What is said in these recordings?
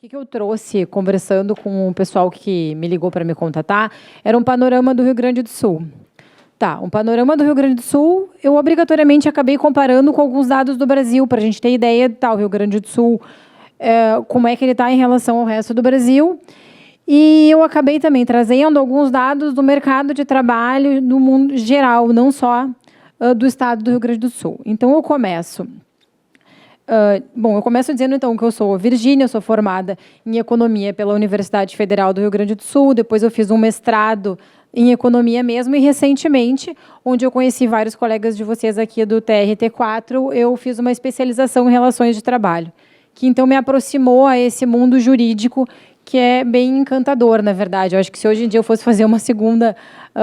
que eu trouxe, conversando com o pessoal que me ligou para me contatar, era um panorama do Rio Grande do Sul. Tá, um panorama do Rio Grande do Sul, eu obrigatoriamente acabei comparando com alguns dados do Brasil, para a gente ter ideia, tá, o Rio Grande do Sul, como é que ele está em relação ao resto do Brasil. E eu acabei também trazendo alguns dados do mercado de trabalho no mundo geral, não só do estado do Rio Grande do Sul. Então, eu começo... eu começo dizendo, então, que eu sou Virgínia, eu sou formada em Economia pela Universidade Federal do Rio Grande do Sul, depois eu fiz um mestrado em Economia mesmo, e recentemente, onde eu conheci vários colegas de vocês aqui do TRT4, eu fiz uma especialização em Relações de Trabalho, que então me aproximou a esse mundo jurídico, que é bem encantador, na verdade. Eu acho que se hoje em dia eu fosse fazer uma segunda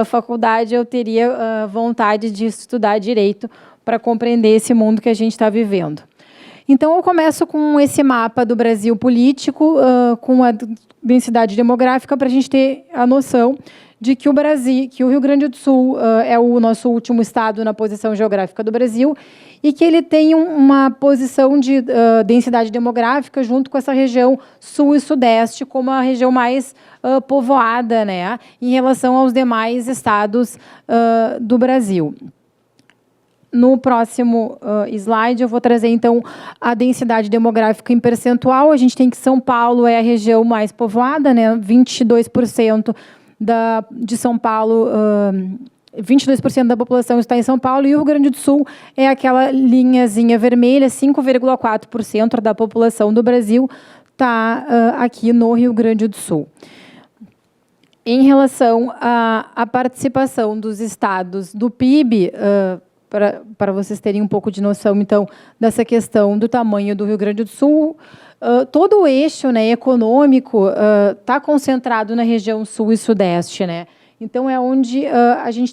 faculdade, eu teria vontade de estudar Direito para compreender esse mundo que a gente está vivendo. Então, eu começo com esse mapa do Brasil político, com a densidade demográfica, para a gente ter a noção de que o Rio Grande do Sul é o nosso último estado na posição geográfica do Brasil e que ele tem uma posição de densidade demográfica junto com essa região sul e sudeste como a região mais povoada, né, em relação aos demais estados do Brasil. No próximo slide, eu vou trazer, então, a densidade demográfica em percentual. A gente tem que São Paulo é a região mais povoada, né? 22% de São Paulo, 22% da população está em São Paulo, e o Rio Grande do Sul é aquela linhazinha vermelha, 5,4% da população do Brasil está aqui no Rio Grande do Sul. Em relação à participação dos estados do PIB, para vocês terem um pouco de noção, então, dessa questão do tamanho do Rio Grande do Sul, todo o eixo, né, econômico está concentrado na região sul e sudeste, né? Então, é onde a gente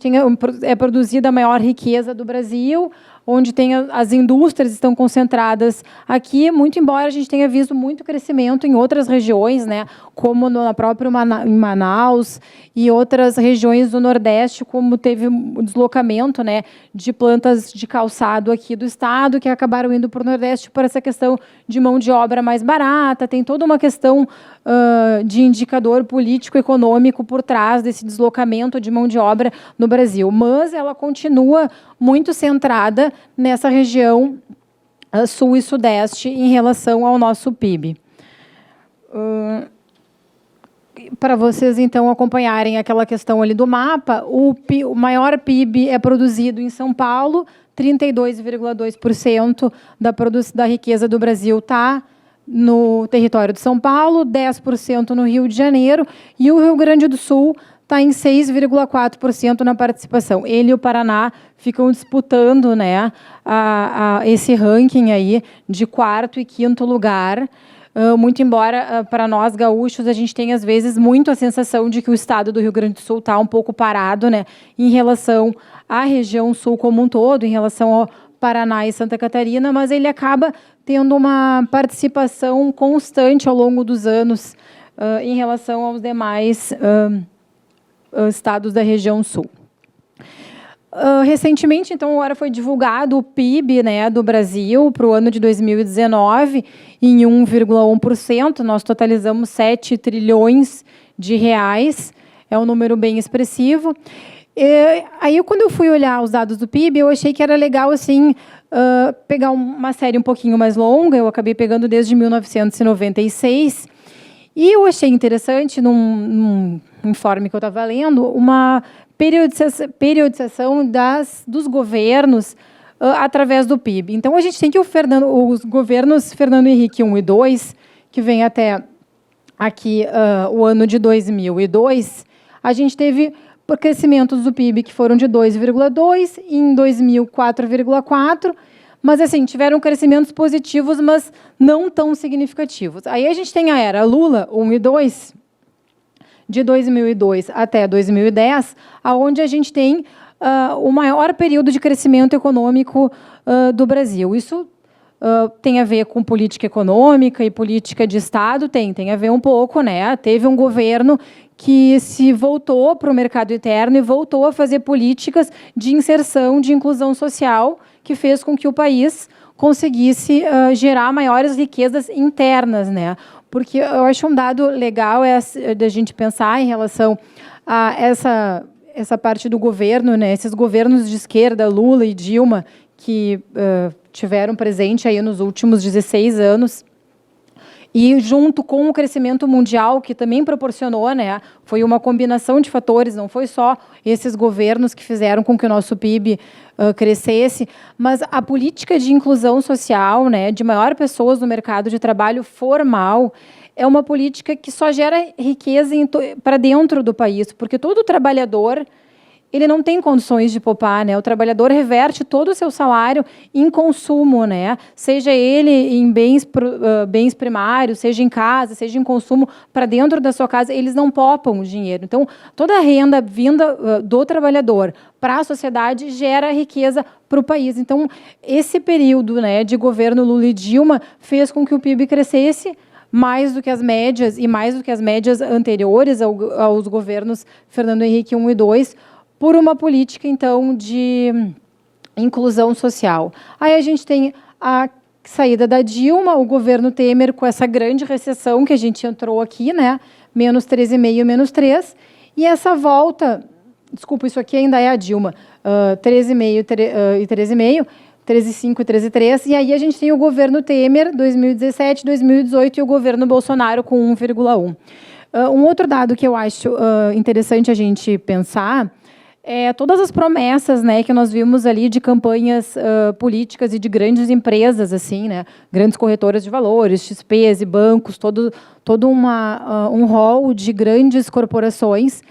é produzida a maior riqueza do Brasil, onde as indústrias estão concentradas aqui, muito embora a gente tenha visto muito crescimento em outras regiões, né, como na própria em Manaus e outras regiões do Nordeste, como teve um deslocamento, né, de plantas de calçado aqui do estado, que acabaram indo para o Nordeste por essa questão de mão de obra mais barata. Tem toda uma questão de indicador político-econômico por trás desse deslocamento de mão de obra no Brasil, mas ela continua muito centrada nessa região sul e sudeste em relação ao nosso PIB. Para vocês, então, acompanharem aquela questão ali do mapa, o maior PIB é produzido em São Paulo, 32,2% da riqueza do Brasil está no território de São Paulo, 10% no Rio de Janeiro, e o Rio Grande do Sul está em 6,4% na participação. Ele e o Paraná ficam disputando, né, esse ranking aí de 4º e 5º lugar, muito embora para nós gaúchos a gente tenha às vezes muito a sensação de que o estado do Rio Grande do Sul está um pouco parado, né, em relação à região sul como um todo, em relação ao Paraná e Santa Catarina, mas ele acaba tendo uma participação constante ao longo dos anos em relação aos demais estados da região sul. Recentemente, então, agora foi divulgado o PIB, né, do Brasil para o ano de 2019 em 1,1%. Nós totalizamos 7 trilhões de reais. É um número bem expressivo. Aí, quando eu fui olhar os dados do PIB, eu achei que era legal assim, pegar uma série um pouquinho mais longa. Eu acabei pegando desde 1996. E eu achei interessante, num informe que eu estava lendo, uma periodização dos governos através do PIB. Então, a gente tem que os governos Fernando Henrique 1 e 2, que vem até aqui o ano de 2002, a gente teve crescimentos do PIB que foram de 2,2%, em 2000, 4,4%, mas, assim, tiveram crescimentos positivos, mas não tão significativos. Aí a gente tem a era Lula, 1 e 2, de 2002 até 2010, onde a gente tem o maior período de crescimento econômico do Brasil. Isso tem a ver com política econômica e política de Estado? Tem a ver um pouco, né? Teve um governo que se voltou para o mercado interno e voltou a fazer políticas de inserção, de inclusão social, que fez com que o país conseguisse gerar maiores riquezas internas, né? porque eu acho um dado legal da gente pensar em relação a essa parte do governo, né? Esses governos de esquerda, Lula e Dilma, que tiveram presente aí nos últimos 16 anos, e junto com o crescimento mundial, que também proporcionou, né, foi uma combinação de fatores, não foi só esses governos que fizeram com que o nosso PIB crescesse, mas a política de inclusão social, né, de maior pessoas no mercado de trabalho formal, é uma política que só gera riqueza para dentro do país, porque todo trabalhador ele não tem condições de poupar, né? O trabalhador reverte todo o seu salário em consumo, né? Seja ele em bens primários, seja em casa, seja em consumo para dentro da sua casa, eles não poupam o dinheiro. Então, toda a renda vinda do trabalhador para a sociedade gera riqueza para o país. Então, esse período, né, de governo Lula e Dilma fez com que o PIB crescesse mais do que as médias, e mais do que as médias anteriores aos governos Fernando Henrique 1 e 2, por uma política, então, de inclusão social. Aí a gente tem a saída da Dilma, o governo Temer, com essa grande recessão que a gente entrou aqui, né? Menos 13,5, menos 3. E essa volta, desculpa, isso aqui ainda é a Dilma, 13,5 e 13,5, 13,5 e 13,3. E aí a gente tem o governo Temer, 2017, 2018, e o governo Bolsonaro com 1,1. Um outro dado que eu acho interessante a gente pensar todas as promessas, né, que nós vimos ali de campanhas políticas e de grandes empresas, assim, né, grandes corretoras de valores, XPs e bancos, todo um rol de grandes corporações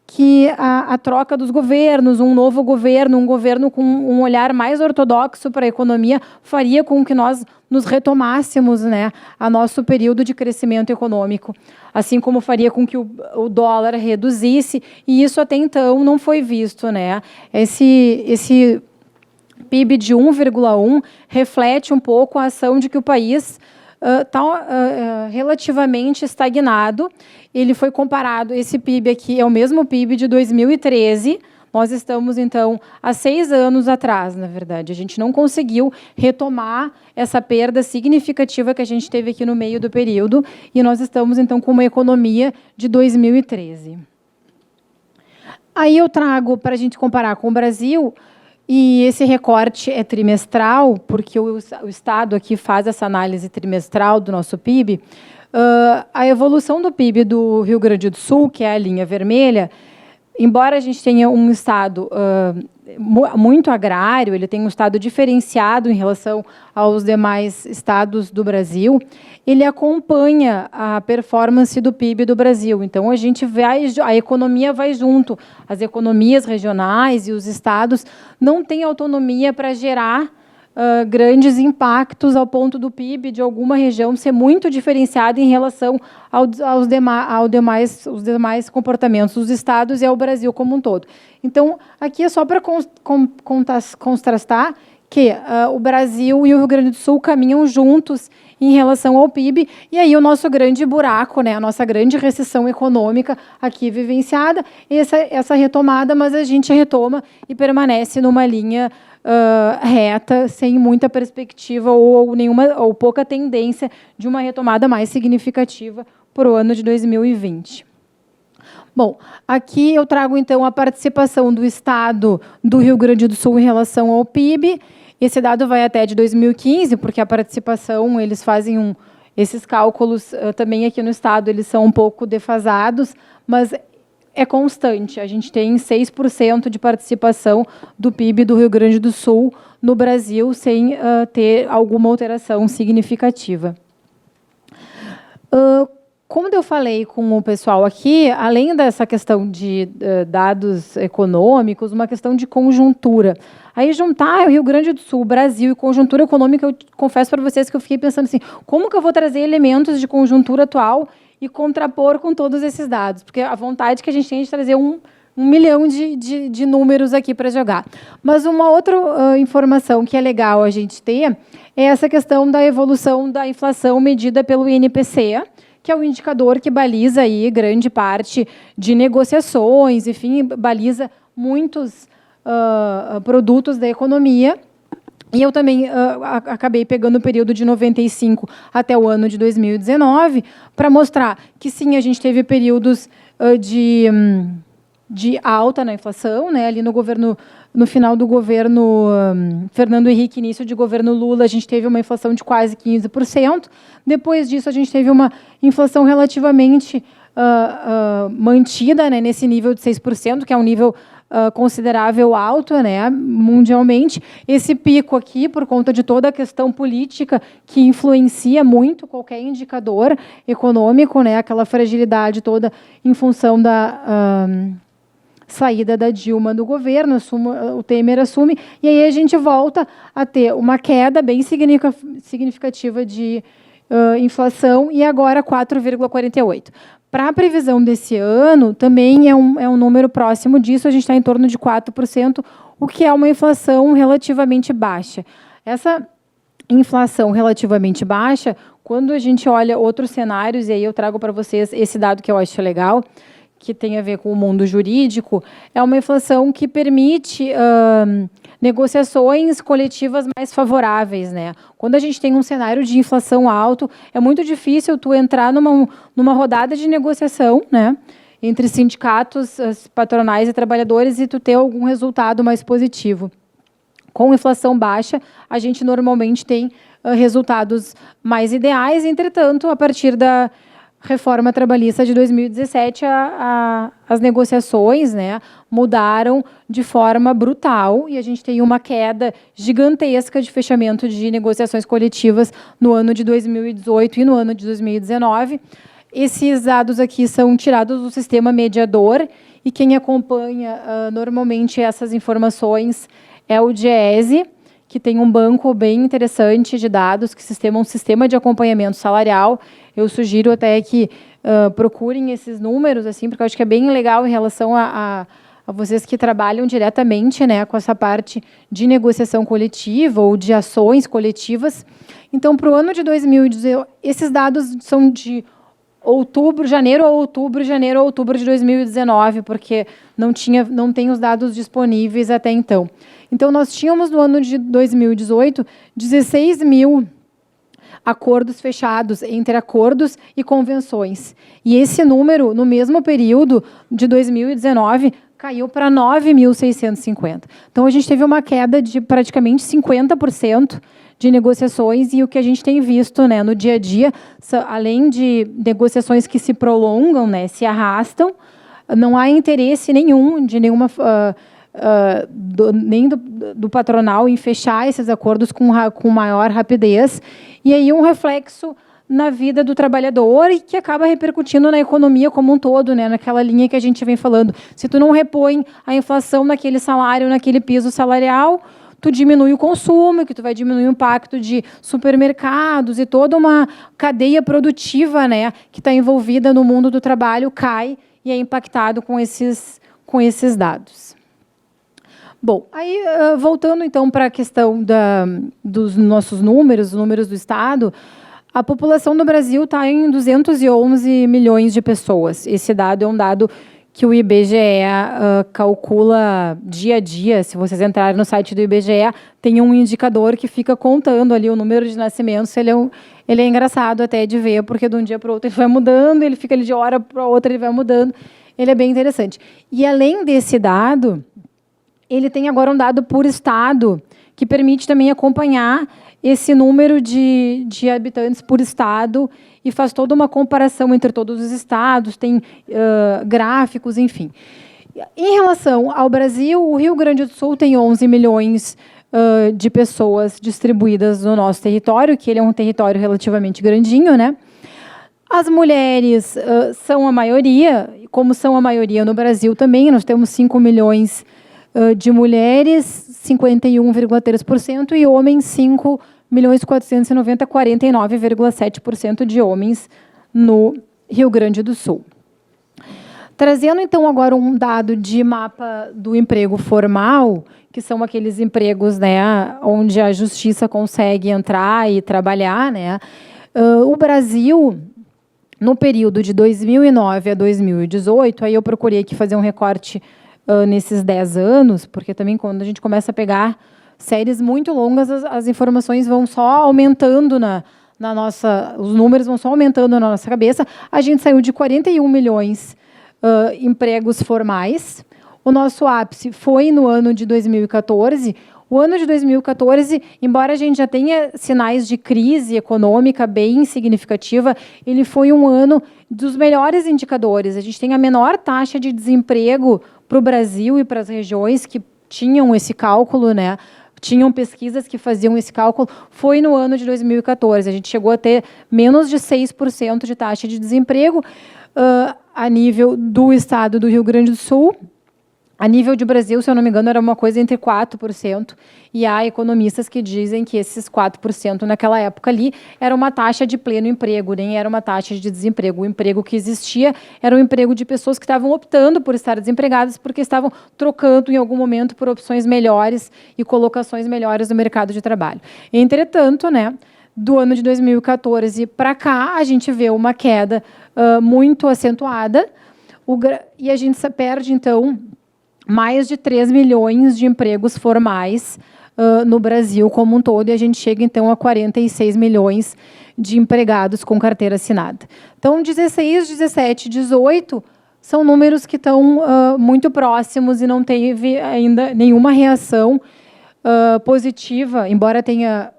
que a troca dos governos, um novo governo, um governo com um olhar mais ortodoxo para a economia, faria com que nós nos retomássemos, né, a nosso período de crescimento econômico, assim como faria com que o dólar reduzisse, e isso até então não foi visto, né? Esse PIB de 1,1 reflete um pouco a ação de que o país está relativamente estagnado. Ele foi comparado, esse PIB aqui é o mesmo PIB de 2013, nós estamos, então, há 6 anos atrás, na verdade. A gente não conseguiu retomar essa perda significativa que a gente teve aqui no meio do período, e nós estamos, então, com uma economia de 2013. Aí eu trago, para a gente comparar com o Brasil, e esse recorte é trimestral, porque o Estado aqui faz essa análise trimestral do nosso PIB. A evolução do PIB do Rio Grande do Sul, que é a linha vermelha, embora a gente tenha um Estado muito agrário, ele tem um Estado diferenciado em relação aos demais estados do Brasil, ele acompanha a performance do PIB do Brasil. Então, a economia vai junto. As economias regionais e os estados não têm autonomia para gerar grandes impactos ao ponto do PIB de alguma região ser muito diferenciado em relação aos demais comportamentos dos estados e ao Brasil como um todo. Então, aqui é só para contrastar que o Brasil e o Rio Grande do Sul caminham juntos em relação ao PIB, e aí o nosso grande buraco, né, a nossa grande recessão econômica aqui vivenciada, essa retomada, mas a gente retoma e permanece numa linha reta, sem muita perspectiva ou pouca tendência de uma retomada mais significativa para o ano de 2020. Bom, aqui eu trago, então, a participação do Estado do Rio Grande do Sul em relação ao PIB. Esse dado vai até de 2015, porque a participação, eles fazem esses cálculos também aqui no Estado, eles são um pouco defasados, mas é constante. A gente tem 6% de participação do PIB do Rio Grande do Sul no Brasil, sem ter alguma alteração significativa. Como eu falei com o pessoal aqui, além dessa questão de dados econômicos, uma questão de conjuntura. Aí juntar o Rio Grande do Sul, o Brasil e conjuntura econômica, eu confesso para vocês que eu fiquei pensando assim, como que eu vou trazer elementos de conjuntura atual e contrapor com todos esses dados? Porque a vontade que a gente tem é de trazer um milhão de números aqui para jogar. Mas uma outra informação que é legal a gente ter é essa questão da evolução da inflação medida pelo INPC, que é o indicador que baliza aí grande parte de negociações, enfim, baliza muitos produtos da economia. E eu também acabei pegando o período de 95 até o ano de 2019 para mostrar que, sim, a gente teve períodos de alta na inflação, né? Ali no final do governo Fernando Henrique, início de governo Lula, a gente teve uma inflação de quase 15%. Depois disso, a gente teve uma inflação relativamente mantida, né, nesse nível de 6%, que é um nível considerável alto, né, mundialmente. Esse pico aqui, por conta de toda a questão política que influencia muito qualquer indicador econômico, né, aquela fragilidade toda em função da saída da Dilma do governo, o Temer assume, e aí a gente volta a ter uma queda bem significativa de inflação, e agora 4,48%. Para a previsão desse ano, também é um número próximo disso, a gente está em torno de 4%, o que é uma inflação relativamente baixa. Essa inflação relativamente baixa, quando a gente olha outros cenários, e aí eu trago para vocês esse dado que eu acho legal, que tem a ver com o mundo jurídico, é uma inflação que permite negociações coletivas mais favoráveis, né? Quando a gente tem um cenário de inflação alto, é muito difícil tu entrar numa rodada de negociação, né, entre sindicatos, patronais e trabalhadores e tu ter algum resultado mais positivo. Com inflação baixa, a gente normalmente tem resultados mais ideais, entretanto, a partir da reforma trabalhista de 2017, as negociações, né, mudaram de forma brutal e a gente tem uma queda gigantesca de fechamento de negociações coletivas no ano de 2018 e no ano de 2019. Esses dados aqui são tirados do sistema mediador e quem acompanha normalmente essas informações é o Diese, que tem um banco bem interessante de dados, que um sistema de acompanhamento salarial. Eu sugiro até que procurem esses números, assim, porque eu acho que é bem legal em relação a vocês que trabalham diretamente, né, com essa parte de negociação coletiva ou de ações coletivas. Então, para o ano de 2018, esses dados são de janeiro a outubro de 2019, porque não tem os dados disponíveis até então. Então, nós tínhamos no ano de 2018 16 mil acordos fechados entre acordos e convenções. E esse número, no mesmo período de 2019, caiu para 9.650. Então, a gente teve uma queda de praticamente 50% de negociações, e o que a gente tem visto, né, no dia a dia, além de negociações que se prolongam, né, se arrastam, não há interesse nenhum de nenhuma nem do patronal em fechar esses acordos com maior rapidez, e aí um reflexo na vida do trabalhador e que acaba repercutindo na economia como um todo, né, naquela linha que a gente vem falando. Se tu não repõe a inflação naquele salário, naquele piso salarial, tu diminui o consumo, que tu vai diminuir o impacto de supermercados e toda uma cadeia produtiva, né, que está envolvida no mundo do trabalho, cai e é impactado com esses dados. Bom, aí voltando então para a questão dos nossos números, os números do Estado, a população do Brasil está em 211 milhões de pessoas. Esse dado é um dado que o IBGE calcula dia a dia. Se vocês entrarem no site do IBGE, tem um indicador que fica contando ali o número de nascimentos. Ele é engraçado até de ver, porque de um dia para o outro ele vai mudando, ele fica ali de hora para outra, ele vai mudando. Ele é bem interessante. E, além desse dado, ele tem agora um dado por estado, que permite também acompanhar esse número de habitantes por estado e faz toda uma comparação entre todos os estados, tem gráficos, enfim. Em relação ao Brasil, o Rio Grande do Sul tem 11 milhões de pessoas distribuídas no nosso território, que ele é um território relativamente grandinho, né? As mulheres são a maioria, como são a maioria no Brasil também, nós temos 5 milhões de mulheres, 51,3%, e homens, 5.490.000, 49,7% de homens no Rio Grande do Sul. Trazendo, então, agora um dado de mapa do emprego formal, que são aqueles empregos, né, onde a justiça consegue entrar e trabalhar, né? O Brasil, no período de 2009 a 2018, aí eu procurei aqui fazer um recorte nesses 10 anos, porque também quando a gente começa a pegar séries muito longas, as informações vão só aumentando os números vão só aumentando na nossa cabeça. A gente saiu de 41 milhões empregos formais. O nosso ápice foi no ano de 2014. O ano de 2014, embora a gente já tenha sinais de crise econômica bem significativa, ele foi um ano dos melhores indicadores. A gente tem a menor taxa de desemprego para o Brasil e para as regiões que tinham esse cálculo, né? Tinham pesquisas que faziam esse cálculo, foi no ano de 2014. A gente chegou a ter menos de 6% de taxa de desemprego a nível do estado do Rio Grande do Sul. A nível de Brasil, se eu não me engano, era uma coisa entre 4%, e há economistas que dizem que esses 4% naquela época ali era uma taxa de pleno emprego, nem era uma taxa de desemprego. O emprego que existia era um emprego de pessoas que estavam optando por estar desempregadas porque estavam trocando em algum momento por opções melhores e colocações melhores no mercado de trabalho. Entretanto, né, do ano de 2014 para cá, a gente vê uma queda muito acentuada, e a gente perde, então, mais de 3 milhões de empregos formais no Brasil como um todo, e a gente chega, então, a 46 milhões de empregados com carteira assinada. Então, 16, 17, 18 são números que estão muito próximos e não teve ainda nenhuma reação positiva, embora tenha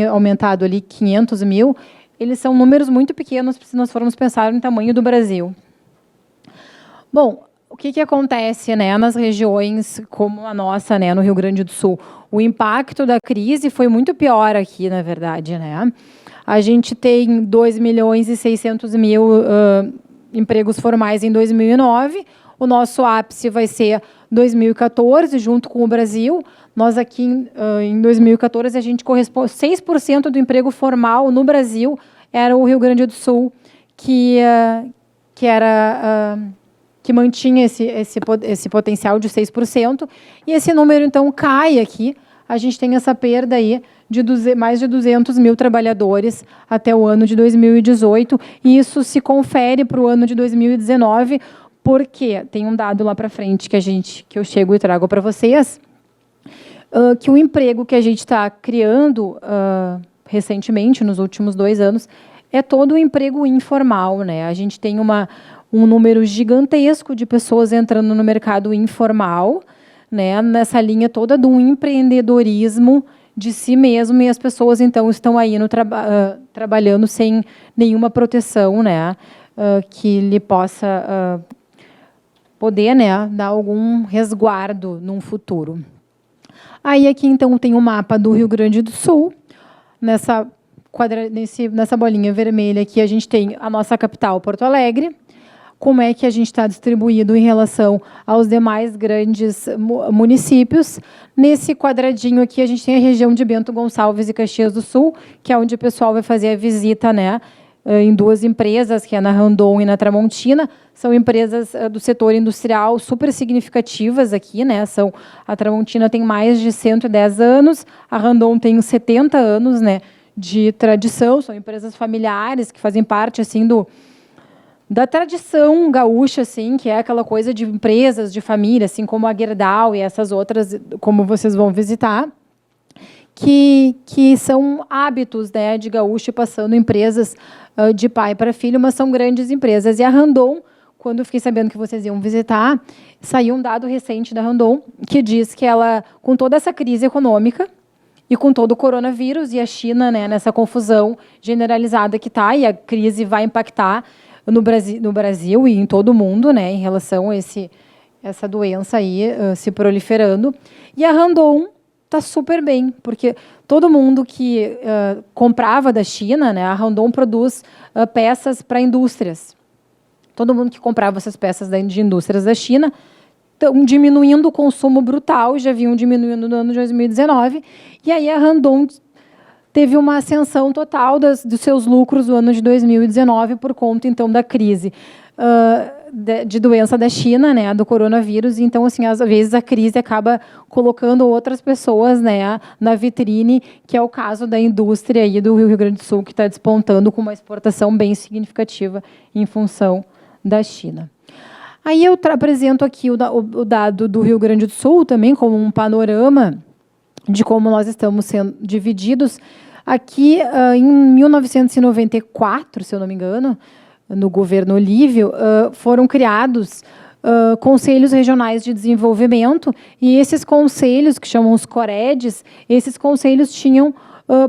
aumentado ali 500 mil, eles são números muito pequenos se nós formos pensar no tamanho do Brasil. Bom, o que acontece, né, nas regiões como a nossa, né, no Rio Grande do Sul? O impacto da crise foi muito pior aqui, na verdade, né? A gente tem 2 milhões e 600 mil empregos formais em 2009. O nosso ápice vai ser 2014, junto com o Brasil. Nós aqui, em 2014, a gente corresponde 6% do emprego formal no Brasil era o Rio Grande do Sul, que mantinha esse potencial de 6%, e esse número, então, cai aqui. A gente tem essa perda aí de mais de 200 mil trabalhadores até o ano de 2018, e isso se confere para o ano de 2019, porque tem um dado lá para frente que eu chego e trago para vocês, que o emprego que a gente está criando recentemente, nos últimos 2 anos, é todo o emprego informal, né? A gente tem um número gigantesco de pessoas entrando no mercado informal, né, nessa linha toda do empreendedorismo de si mesmo, e as pessoas, então, estão aí trabalhando sem nenhuma proteção, né, que lhe possa poder, né, dar algum resguardo num futuro. Aí aqui, então, tem o mapa do Rio Grande do Sul. Nessa bolinha vermelha aqui, a gente tem a nossa capital, Porto Alegre. Como é que a gente está distribuído em relação aos demais grandes municípios. Nesse quadradinho aqui, a gente tem a região de Bento Gonçalves e Caxias do Sul, que é onde o pessoal vai fazer a visita, né, em 2 empresas, que é na Randon e na Tramontina. São empresas do setor industrial super significativas aqui, né? A Tramontina tem mais de 110 anos, a Randon tem 70 anos, né, de tradição. São empresas familiares que fazem parte, assim, da tradição gaúcha, assim, que é aquela coisa de empresas de família, assim como a Gerdau e essas outras, como vocês vão visitar, que são hábitos, né, de gaúcho, passando empresas de pai para filho, mas são grandes empresas. E a Randon, quando eu fiquei sabendo que vocês iam visitar, saiu um dado recente da Randon que diz que ela, com toda essa crise econômica e com todo o coronavírus e a China, né, nessa confusão generalizada que está, e a crise vai impactar no Brasil e em todo o mundo, né, em relação a essa doença aí se proliferando. E a Randon está super bem, porque todo mundo que comprava da China, né, a Randon produz peças para indústrias. Todo mundo que comprava essas peças de indústrias da China estão diminuindo o consumo brutal, já vinham diminuindo no ano de 2019, e aí a Randon teve uma ascensão total dos seus lucros no ano de 2019 por conta, então, da crise de doença da China, né, do coronavírus. Então, assim, às vezes a crise acaba colocando outras pessoas, né, na vitrine, que é o caso da indústria aí do Rio Grande do Sul, que está despontando com uma exportação bem significativa em função da China. Aí eu apresento aqui o dado do Rio Grande do Sul também como um panorama de como nós estamos sendo divididos. Aqui, em 1994, se eu não me engano, no governo Olívio, foram criados conselhos regionais de desenvolvimento, e esses conselhos, que chamam os COREDs, esses conselhos tinham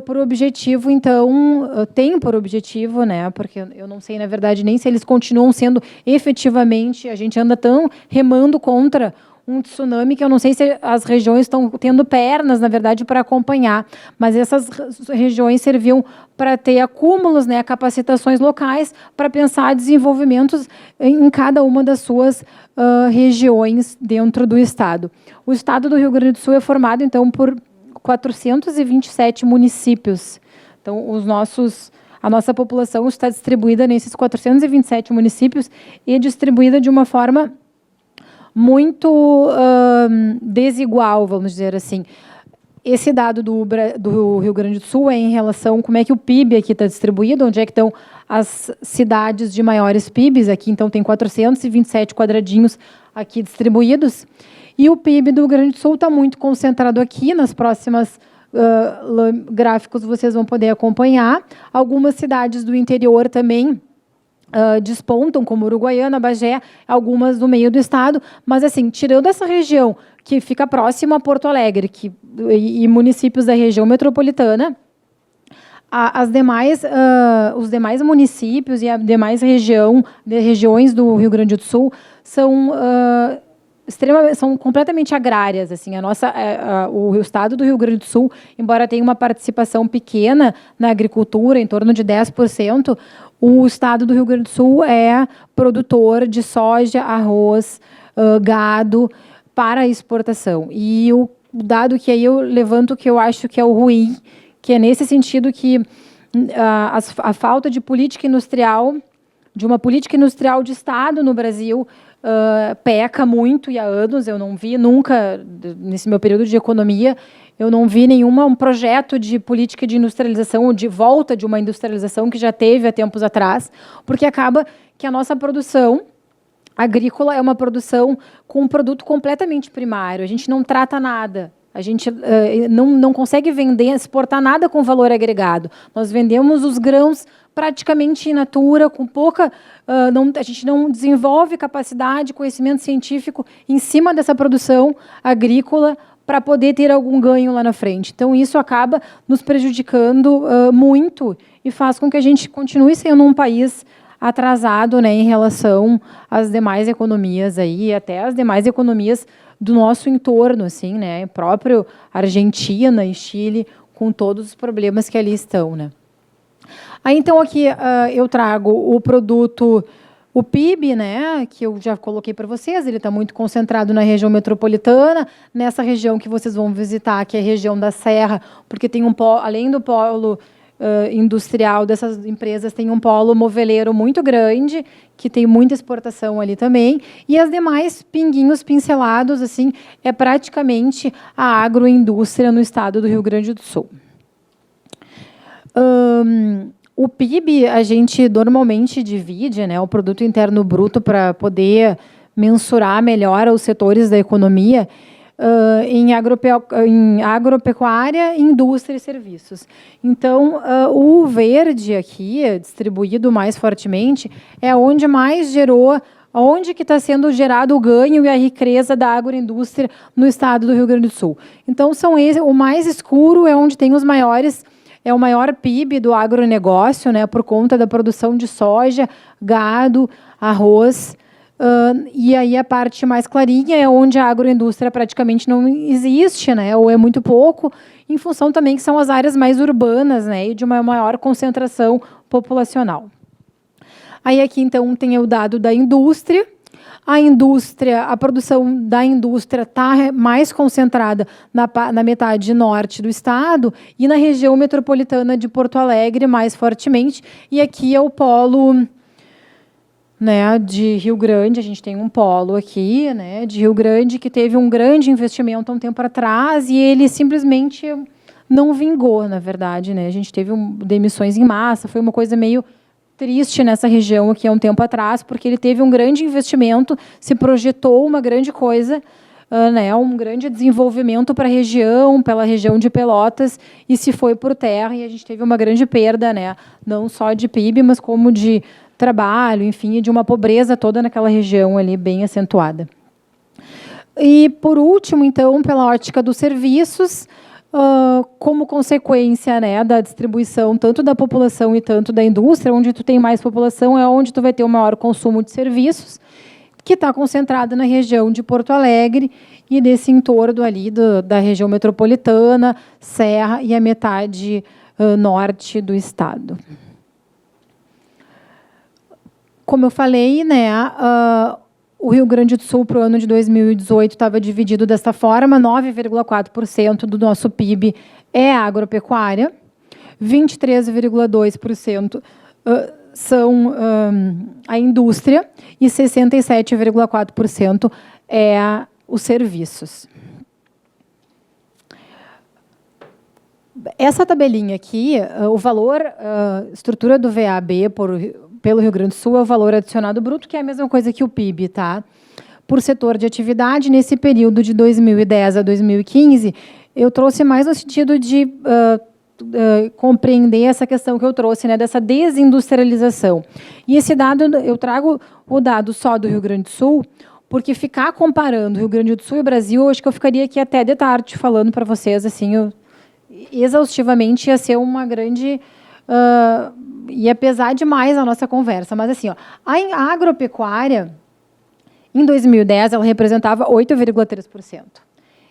por objetivo, então, tem por objetivo, né, porque eu não sei, na verdade, nem se eles continuam sendo efetivamente, a gente anda tão remando contra um tsunami que eu não sei se as regiões estão tendo pernas, na verdade, para acompanhar, mas essas regiões serviam para ter acúmulos, né, capacitações locais, para pensar desenvolvimentos em cada uma das suas regiões dentro do Estado. O Estado do Rio Grande do Sul é formado, então, por 427 municípios. Então, a nossa população está distribuída nesses 427 municípios e distribuída de uma forma muito desigual, vamos dizer assim. Esse dado do Rio Grande do Sul é em relação a como é que o PIB aqui está distribuído, onde é que estão as cidades de maiores PIBs. Aqui, então, tem 427 quadradinhos aqui distribuídos. E o PIB do Rio Grande do Sul está muito concentrado aqui. Nas próximas gráficos vocês vão poder acompanhar. Algumas cidades do interior também despontam, como Uruguaiana, Bagé, algumas do meio do estado, mas assim, tirando essa região que fica próxima a Porto Alegre e municípios da região metropolitana, os demais municípios e a demais regiões do Rio Grande do Sul são completamente agrárias. Assim, o estado do Rio Grande do Sul, embora tenha uma participação pequena na agricultura, em torno de 10%, o estado do Rio Grande do Sul é produtor de soja, arroz, gado para exportação. E o dado que aí eu levanto, que eu acho que é o ruim, que é nesse sentido que a falta de política industrial, de uma política industrial de Estado no Brasil, peca muito, e há anos eu não vi nunca, nesse meu período de economia, eu não vi um projeto de política de industrialização, ou de volta de uma industrialização que já teve há tempos atrás, porque acaba que a nossa produção agrícola é uma produção com um produto completamente primário. A gente não trata nada. A gente não consegue vender, exportar nada com valor agregado. Nós vendemos os grãos praticamente in natura, com pouca... a gente não desenvolve capacidade, conhecimento científico em cima dessa produção agrícola para poder ter algum ganho lá na frente. Então, isso acaba nos prejudicando muito e faz com que a gente continue sendo um país atrasado, né, em relação às demais economias, aí, até as demais economias do nosso entorno, assim, né, próprio Argentina e Chile, com todos os problemas que ali estão, né. Aí, então, aqui eu trago o produto, o PIB, né, que eu já coloquei para vocês, ele está muito concentrado na região metropolitana, nessa região que vocês vão visitar, que é a região da Serra, porque tem além do polo industrial dessas empresas, tem um polo moveleiro muito grande, que tem muita exportação ali também, e as demais pinguinhos pincelados, assim, é praticamente a agroindústria no estado do Rio Grande do Sul. O PIB, a gente normalmente divide, né, o Produto Interno Bruto, para poder mensurar melhor os setores da economia, em agropecuária, indústria e serviços. Então, o verde aqui, distribuído mais fortemente, é onde mais gerou, onde que está sendo gerado o ganho e a riqueza da agroindústria no estado do Rio Grande do Sul. Então, o mais escuro é onde tem os maiores... É o maior PIB do agronegócio, né, por conta da produção de soja, gado, arroz. E aí a parte mais clarinha é onde a agroindústria praticamente não existe, né, ou é muito pouco, em função também que são as áreas mais urbanas, né, e de uma maior concentração populacional. Aí aqui, então, tem o dado da indústria. A produção da indústria está mais concentrada na metade norte do estado e na região metropolitana de Porto Alegre, mais fortemente. E aqui é o polo, né, de Rio Grande. A gente tem um polo aqui, né, de Rio Grande, que teve um grande investimento há um tempo atrás e ele simplesmente não vingou, na verdade, né? A gente teve demissões em massa, foi uma coisa meio triste nessa região aqui há um tempo atrás, porque ele teve um grande investimento, se projetou uma grande coisa, né, um grande desenvolvimento para a região, pela região de Pelotas, e se foi por terra, e a gente teve uma grande perda, né, não só de PIB, mas como de trabalho, enfim, e de uma pobreza toda naquela região ali bem acentuada. E, por último, então, pela ótica dos serviços, como consequência, né, da distribuição tanto da população e tanto da indústria, onde tu tem mais população é onde tu vai ter o maior consumo de serviços, que está concentrado na região de Porto Alegre e desse entorno ali da região metropolitana, Serra e a metade norte do estado. Como eu falei, né, o Rio Grande do Sul, para o ano de 2018, estava dividido desta forma: 9,4% do nosso PIB é agropecuária, 23,2% são a indústria e 67,4% é os serviços. Essa tabelinha aqui, o valor, estrutura do VAB pelo Rio Grande do Sul é o valor adicionado bruto, que é a mesma coisa que o PIB, tá? Por setor de atividade, nesse período de 2010 a 2015, eu trouxe mais no sentido de compreender essa questão que eu trouxe, né, dessa desindustrialização. E esse dado, eu trago o dado só do Rio Grande do Sul, porque ficar comparando o Rio Grande do Sul e o Brasil, eu acho que eu ficaria aqui até de tarde falando para vocês, assim, exaustivamente, ia ser uma grande... ia pesar demais a nossa conversa. Mas, assim, ó, a agropecuária, em 2010, ela representava 8,3%.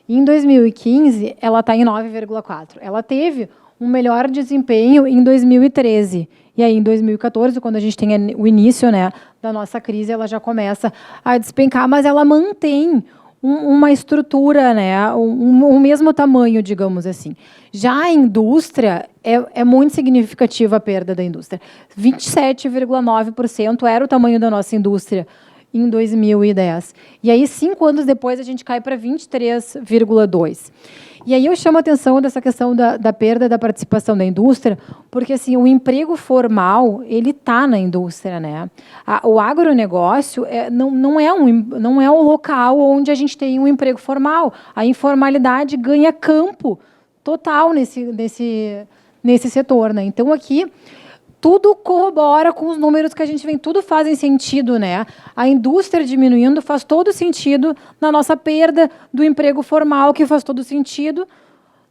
E, em 2015, ela está em 9,4%. Ela teve um melhor desempenho em 2013. E aí, em 2014, quando a gente tem o início, né, da nossa crise, ela já começa a despencar, mas ela mantém uma estrutura, né, um mesmo tamanho, digamos assim. Já a indústria, é muito significativa a perda da indústria. 27,9% era o tamanho da nossa indústria em 2010. E aí, 5 anos depois, a gente cai para 23,2%. E aí eu chamo a atenção dessa questão da perda da participação da indústria, porque assim, o emprego formal, ele está na indústria, né? O agronegócio não é um local onde a gente tem um emprego formal. A informalidade ganha campo total nesse setor, né? Então, aqui, tudo corrobora com os números que a gente vê, tudo fazem sentido, né? A indústria diminuindo faz todo sentido na nossa perda do emprego formal, que faz todo sentido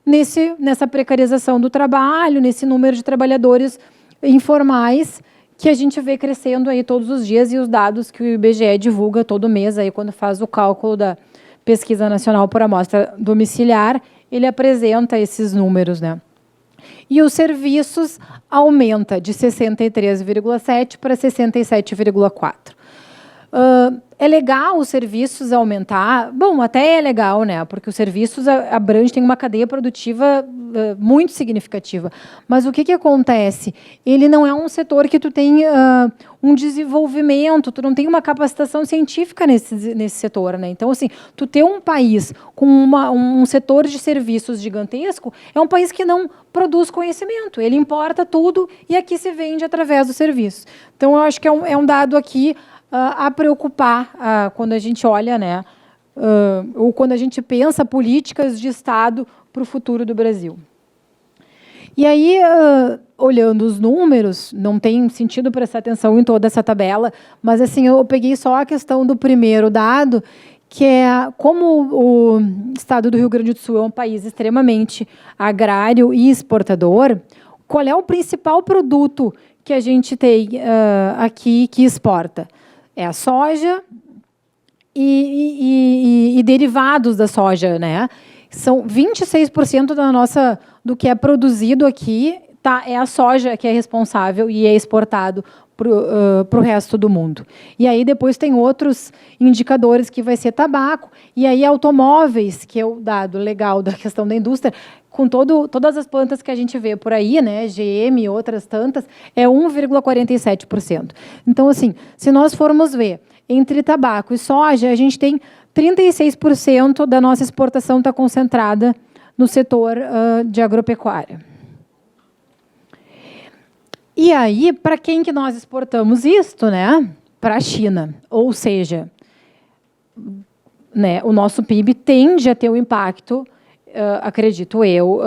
nessa precarização do trabalho, nesse número de trabalhadores informais que a gente vê crescendo aí todos os dias, e os dados que o IBGE divulga todo mês, aí, quando faz o cálculo da Pesquisa Nacional por Amostra Domiciliar, ele apresenta esses números, né? E os serviços aumenta de 63,7% para 67,4%. É legal os serviços aumentar? Bom, até é legal, né? Porque os serviços abrangem, tem uma cadeia produtiva muito significativa. Mas o que acontece? Ele não é um setor que tu tem um desenvolvimento, tu não tem uma capacitação científica nesse setor, né? Então, assim, tu ter um país com um setor de serviços gigantesco é um país que não produz conhecimento. Ele importa tudo e aqui se vende através dos serviços. Então, eu acho que é um dado aqui a preocupar quando a gente olha, né, ou quando a gente pensa políticas de Estado para o futuro do Brasil. E aí, olhando os números, não tem sentido prestar atenção em toda essa tabela, mas assim, eu peguei só a questão do primeiro dado, que é como o estado do Rio Grande do Sul é um país extremamente agrário e exportador. Qual é o principal produto que a gente tem aqui que exporta? É a soja e derivados da soja, né? São 26% do que é produzido aqui, é a soja que é responsável e é exportado para o resto do mundo. E aí depois tem outros indicadores, que vai ser tabaco, e aí automóveis, que é o dado legal da questão da indústria, com todas as plantas que a gente vê por aí, né, GM e outras tantas, é 1,47%. Então, assim, se nós formos ver, entre tabaco e soja, a gente tem 36% da nossa exportação está concentrada no setor de agropecuária. E aí, para quem que nós exportamos isto, né? Para a China. Ou seja, né, o nosso PIB tende a ter um impacto, acredito eu,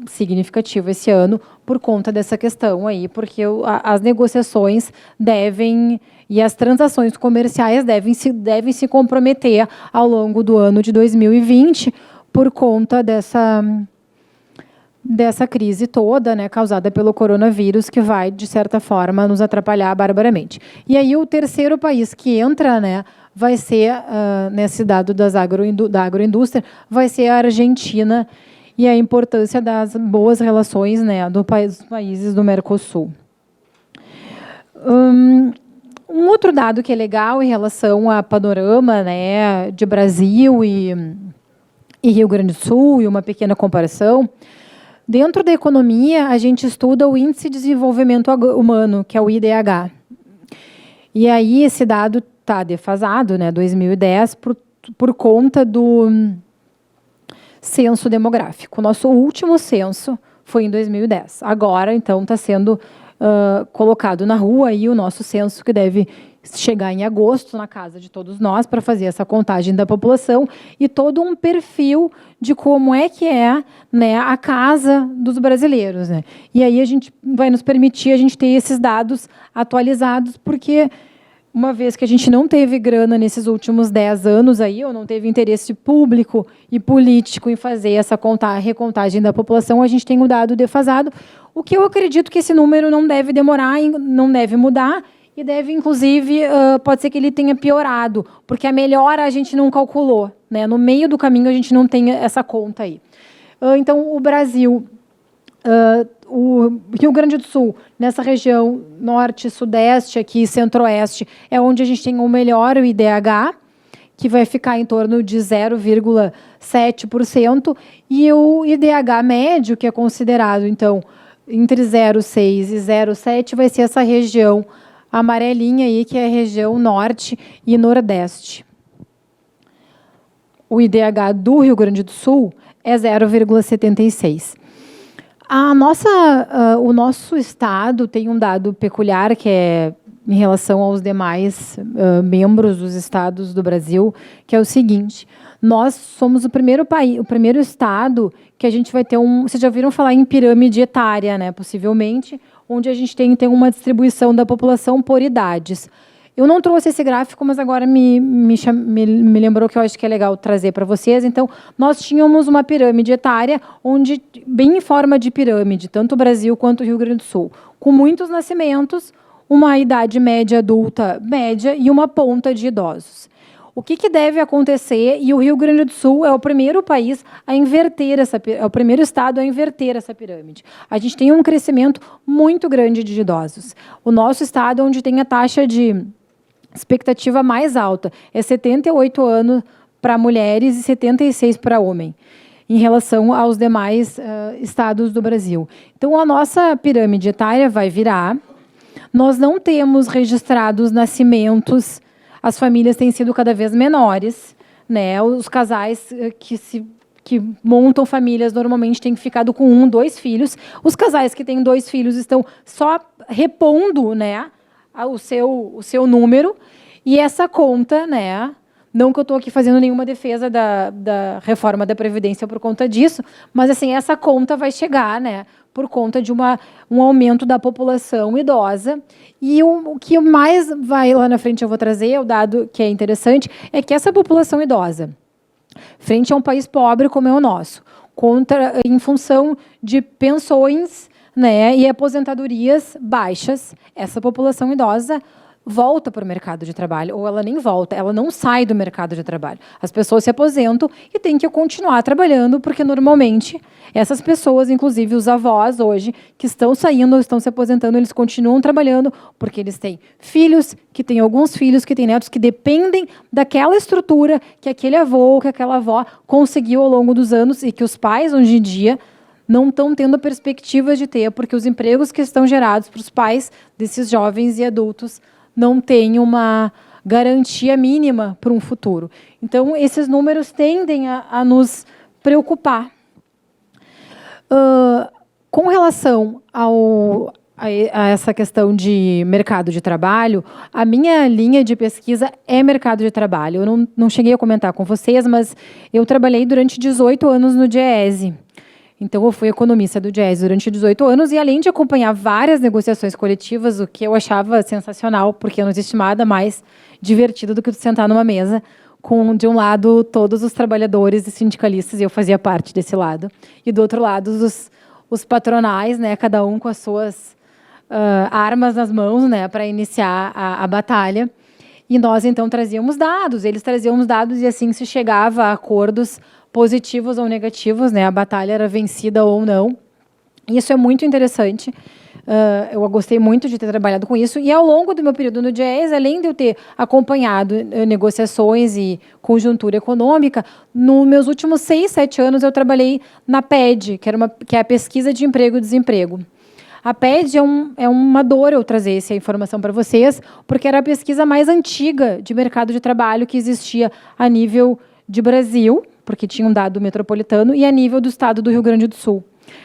significativo esse ano por conta dessa questão aí, porque as negociações devem e as transações comerciais devem se comprometer ao longo do ano de 2020 por conta dessa crise toda, né, causada pelo coronavírus, que vai, de certa forma, nos atrapalhar barbaramente. E aí o terceiro país que entra, né, vai ser, nesse dado da agroindústria, vai ser a Argentina, e a importância das boas relações, né, dos países do Mercosul. Um outro dado que é legal em relação a panorama, né, de Brasil e Rio Grande do Sul, e uma pequena comparação, dentro da economia, a gente estuda o Índice de Desenvolvimento Humano, que é o IDH. E aí esse dado está defasado, né, 2010, por conta do censo demográfico. O nosso último censo foi em 2010. Agora, então, está sendo colocado na rua aí o nosso censo, que deve chegar em agosto na casa de todos nós para fazer essa contagem da população e todo um perfil de como é que é, né, a casa dos brasileiros, né? E aí a gente vai nos permitir a gente ter esses dados atualizados, porque uma vez que a gente não teve grana nesses últimos 10 anos aí, ou não teve interesse público e político em fazer essa recontagem da população, a gente tem um dado defasado, o que eu acredito que esse número não deve demorar, não deve mudar, e deve, inclusive, pode ser que ele tenha piorado, porque a melhora a gente não calculou, né? No meio do caminho a gente não tem essa conta aí. Então, o Brasil, o Rio Grande do Sul, nessa região norte, sudeste, aqui, centro-oeste, é onde a gente tem o melhor IDH, que vai ficar em torno de 0,7%, e o IDH médio, que é considerado, então, entre 0,6 e 0,7, vai ser essa região amarelinha aí, que é a região norte e nordeste. O IDH do Rio Grande do Sul é 0,76. O nosso estado tem um dado peculiar, que é em relação aos demais membros dos estados do Brasil, que é o seguinte: nós somos o primeiro estado que a gente vai ter vocês já ouviram falar em pirâmide etária, né? Possivelmente, onde a gente tem uma distribuição da população por idades. Eu não trouxe esse gráfico, mas agora me lembrou que eu acho que é legal trazer para vocês. Então, nós tínhamos uma pirâmide etária, onde, bem em forma de pirâmide, tanto o Brasil quanto o Rio Grande do Sul, com muitos nascimentos, uma idade média adulta média e uma ponta de idosos. O que deve acontecer? E o Rio Grande do Sul é o primeiro país a inverter é o primeiro estado a inverter essa pirâmide. A gente tem um crescimento muito grande de idosos. O nosso estado, onde tem a taxa de expectativa mais alta, é 78 anos para mulheres e 76 para homem, em relação aos demais estados do Brasil. Então, a nossa pirâmide etária vai virar. Nós não temos registrados nascimentos, as famílias têm sido cada vez menores, né? Os casais que montam famílias normalmente têm ficado com 1, 2 filhos. Os casais que têm 2 filhos estão só repondo, né, o seu número. E essa conta, né, não que eu estou aqui fazendo nenhuma defesa da reforma da Previdência por conta disso, mas assim, essa conta vai chegar, né, por conta de um aumento da população idosa. E o que mais vai lá na frente eu vou trazer, o dado que é interessante, é que essa população idosa, frente a um país pobre como é o nosso, em função de pensões, né, e aposentadorias baixas, essa população idosa volta para o mercado de trabalho, ou ela nem volta, ela não sai do mercado de trabalho. As pessoas se aposentam e têm que continuar trabalhando, porque, normalmente, essas pessoas, inclusive os avós hoje, que estão saindo ou estão se aposentando, eles continuam trabalhando, porque eles têm filhos, que têm alguns filhos, que têm netos, que dependem daquela estrutura que aquele avô ou que aquela avó conseguiu ao longo dos anos, e que os pais, hoje em dia, não estão tendo perspectivas de ter, porque os empregos que estão gerados para os pais desses jovens e adultos não tem uma garantia mínima para um futuro. Então, esses números tendem a nos preocupar. Com relação a essa questão de mercado de trabalho, a minha linha de pesquisa é mercado de trabalho. Eu não cheguei a comentar com vocês, mas eu trabalhei durante 18 anos no Diese. Então, eu fui economista do Diese durante 18 anos e, além de acompanhar várias negociações coletivas, o que eu achava sensacional, porque não existe nada mais divertido do que sentar numa mesa com, de um lado, todos os trabalhadores e sindicalistas, e eu fazia parte desse lado, e do outro lado, os patronais, né, cada um com as suas armas nas mãos, né, para iniciar a batalha. E nós, então, trazíamos dados, eles traziam os dados e assim se chegava a acordos positivos ou negativos, né, a batalha era vencida ou não. E isso é muito interessante. Eu gostei muito de ter trabalhado com isso. E, ao longo do meu período no Diese, além de eu ter acompanhado negociações e conjuntura econômica, nos meus últimos 6, 7 anos, eu trabalhei na PED, que é a Pesquisa de Emprego e Desemprego. A PED é uma dor eu trazer essa informação para vocês, porque era a pesquisa mais antiga de mercado de trabalho que existia a nível de Brasil, porque tinha um dado metropolitano, e a nível do estado do Rio Grande do Sul.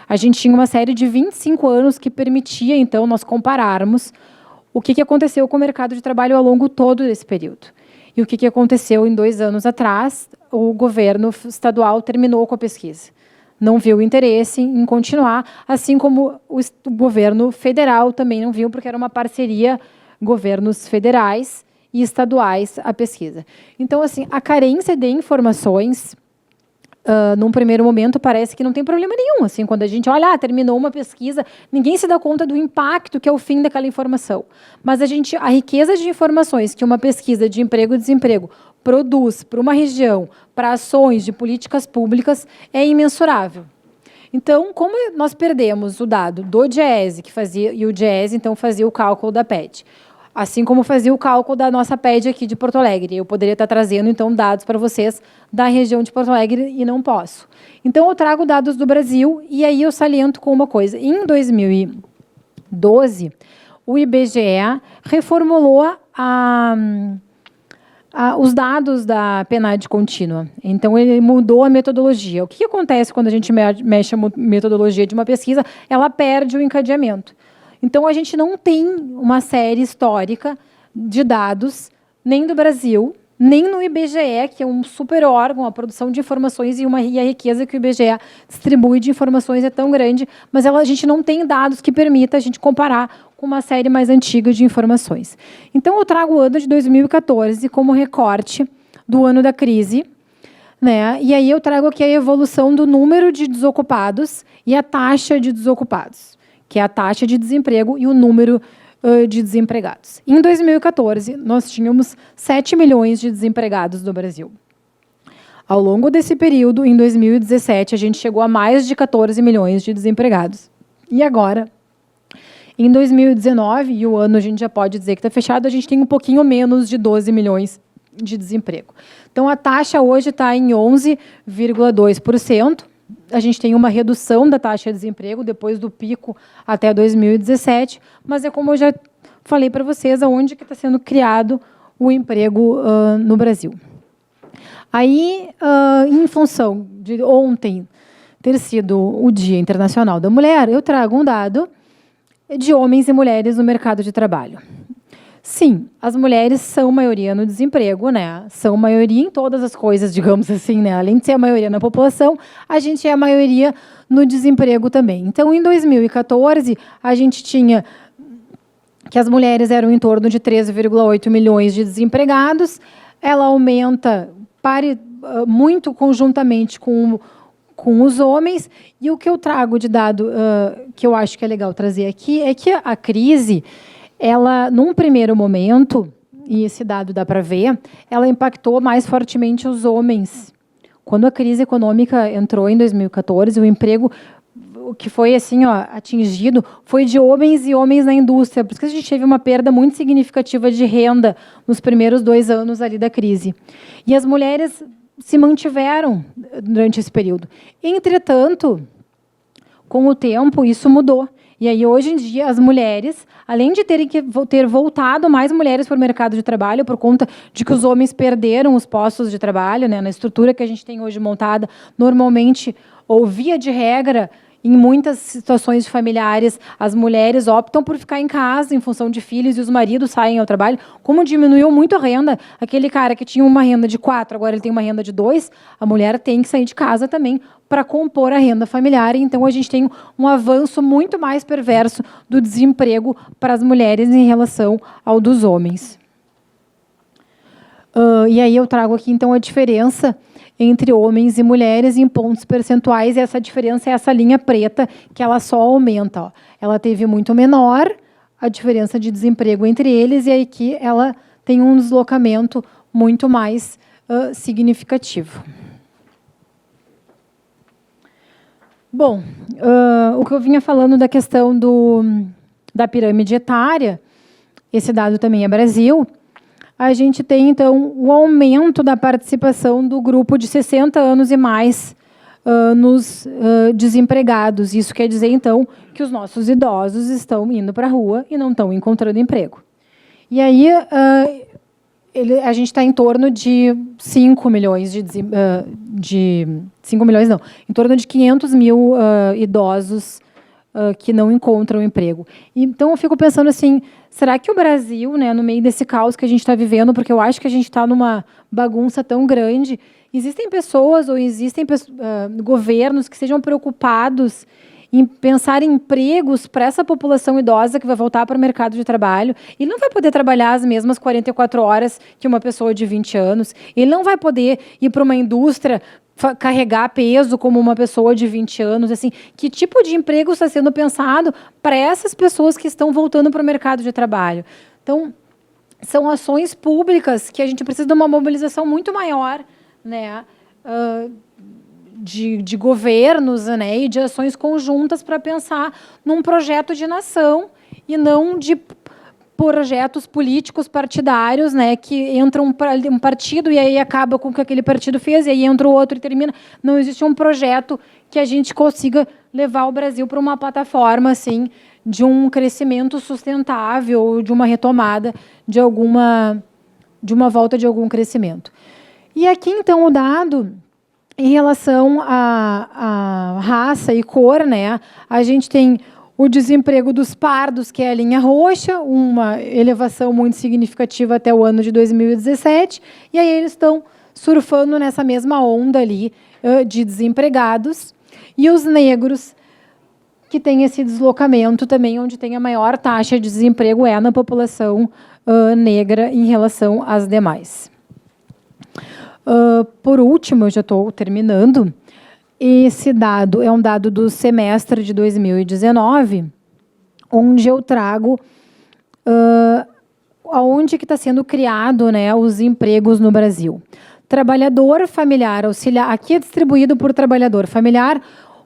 A gente tinha uma série de 25 anos que permitia, então, nós compararmos o que aconteceu com o mercado de trabalho ao longo todo desse período. E o que aconteceu em 2 anos atrás, o governo estadual terminou com a pesquisa. Não viu interesse em continuar, assim como o governo federal também não viu, porque era uma parceria governos federais e estaduais a pesquisa. Então, assim, a carência de informações, num primeiro momento, parece que não tem problema nenhum. Assim, quando a gente olha, terminou uma pesquisa, ninguém se dá conta do impacto que é o fim daquela informação. Mas a riqueza de informações que uma pesquisa de emprego e desemprego produz para uma região, para ações de políticas públicas, é imensurável. Então, como nós perdemos o dado do Diese, que fazia, e o Diese, então, fazia o cálculo da PED, assim como fazia o cálculo da nossa PED aqui de Porto Alegre. Eu poderia estar trazendo, então, dados para vocês da região de Porto Alegre e não posso. Então, eu trago dados do Brasil e aí eu saliento com uma coisa. Em 2012, o IBGE reformulou os dados da PNAD contínua. Então, ele mudou a metodologia. O que acontece quando a gente mexe a metodologia de uma pesquisa? Ela perde o encadeamento. Então, a gente não tem uma série histórica de dados, nem do Brasil, nem no IBGE, que é um super órgão, a produção de informações e a riqueza que o IBGE distribui de informações é tão grande, mas a gente não tem dados que permita a gente comparar com uma série mais antiga de informações. Então, eu trago o ano de 2014 como recorte do ano da crise, né? E aí eu trago aqui a evolução do número de desocupados e a taxa de desocupados, que é a taxa de desemprego e o número de desempregados. Em 2014, nós tínhamos 7 milhões de desempregados no Brasil. Ao longo desse período, em 2017, a gente chegou a mais de 14 milhões de desempregados. E agora, em 2019, e o ano a gente já pode dizer que está fechado, a gente tem um pouquinho menos de 12 milhões de desemprego. Então, a taxa hoje está em 11,2%. A gente tem uma redução da taxa de desemprego depois do pico até 2017, mas é como eu já falei para vocês, aonde que está sendo criado o emprego no Brasil. Aí, em função de ontem ter sido o Dia Internacional da Mulher, eu trago um dado de homens e mulheres no mercado de trabalho. Sim, as mulheres são maioria no desemprego, né? São maioria em todas as coisas, digamos assim, né? Além de ser a maioria na população, a gente é a maioria no desemprego também. Então, em 2014, a gente tinha que as mulheres eram em torno de 13,8 milhões de desempregados. Ela aumenta muito conjuntamente com os homens. E o que eu trago de dado, que eu acho que é legal trazer aqui, é que a crise, ela, num primeiro momento, e esse dado dá para ver, ela impactou mais fortemente os homens. Quando a crise econômica entrou em 2014, o emprego que foi assim, atingido foi de homens e homens na indústria. Por isso que a gente teve uma perda muito significativa de renda nos primeiros 2 anos ali da crise. E as mulheres se mantiveram durante esse período. Entretanto, com o tempo, isso mudou. E aí, hoje em dia, as mulheres, além de terem que ter voltado mais mulheres para o mercado de trabalho, por conta de que os homens perderam os postos de trabalho, né, na estrutura que a gente tem hoje montada, normalmente, ou via de regra, Em muitas situações familiares, as mulheres optam por ficar em casa em função de filhos e os maridos saem ao trabalho. Como diminuiu muito a renda, aquele cara que tinha uma renda de 4, agora ele tem uma renda de 2, a mulher tem que sair de casa também para compor a renda familiar. Então, a gente tem um avanço muito mais perverso do desemprego para as mulheres em relação ao dos homens. E aí eu trago aqui, então, a diferença entre homens e mulheres em pontos percentuais, e essa diferença é essa linha preta, que ela só aumenta. Ó. Ela teve muito menor a diferença de desemprego entre eles, e aqui ela tem um deslocamento muito mais significativo. Bom, o que eu vinha falando da questão da pirâmide etária, esse dado também é Brasil. A gente tem, então, o aumento da participação do grupo de 60 anos e mais nos desempregados. Isso quer dizer, então, que os nossos idosos estão indo para a rua e não estão encontrando emprego. E aí, a gente está em torno de 5 milhões de 5 milhões, não, em torno de 500 mil idosos que não encontram emprego. Então, eu fico pensando assim, será que o Brasil, né, no meio desse caos que a gente está vivendo, porque eu acho que a gente está numa bagunça tão grande, existem pessoas ou existem governos que sejam preocupados em pensar em empregos para essa população idosa que vai voltar para o mercado de trabalho? Ele não vai poder trabalhar as mesmas 44 horas que uma pessoa de 20 anos, ele não vai poder ir para uma indústria carregar peso como uma pessoa de 20 anos, assim, que tipo de emprego está sendo pensado para essas pessoas que estão voltando para o mercado de trabalho? Então, são ações públicas que a gente precisa de uma mobilização muito maior, né, de governos, né, e de ações conjuntas para pensar num projeto de nação e não de projetos políticos partidários, né, que entra um partido e aí acaba com o que aquele partido fez, e aí entra o outro e termina. Não existe um projeto que a gente consiga levar o Brasil para uma plataforma assim, de um crescimento sustentável, de uma retomada de uma volta de algum crescimento. E aqui, então, o dado em relação à raça e cor, né, a gente tem o desemprego dos pardos, que é a linha roxa, uma elevação muito significativa até o ano de 2017, e aí eles estão surfando nessa mesma onda ali de desempregados, e os negros, que tem esse deslocamento também, onde tem a maior taxa de desemprego é na população negra em relação às demais. Por último, eu já estou terminando, esse dado é um dado do semestre de 2019, onde eu trago aonde que está sendo criado, né, os empregos no Brasil. Trabalhador familiar auxiliar, aqui é distribuído por trabalhador familiar,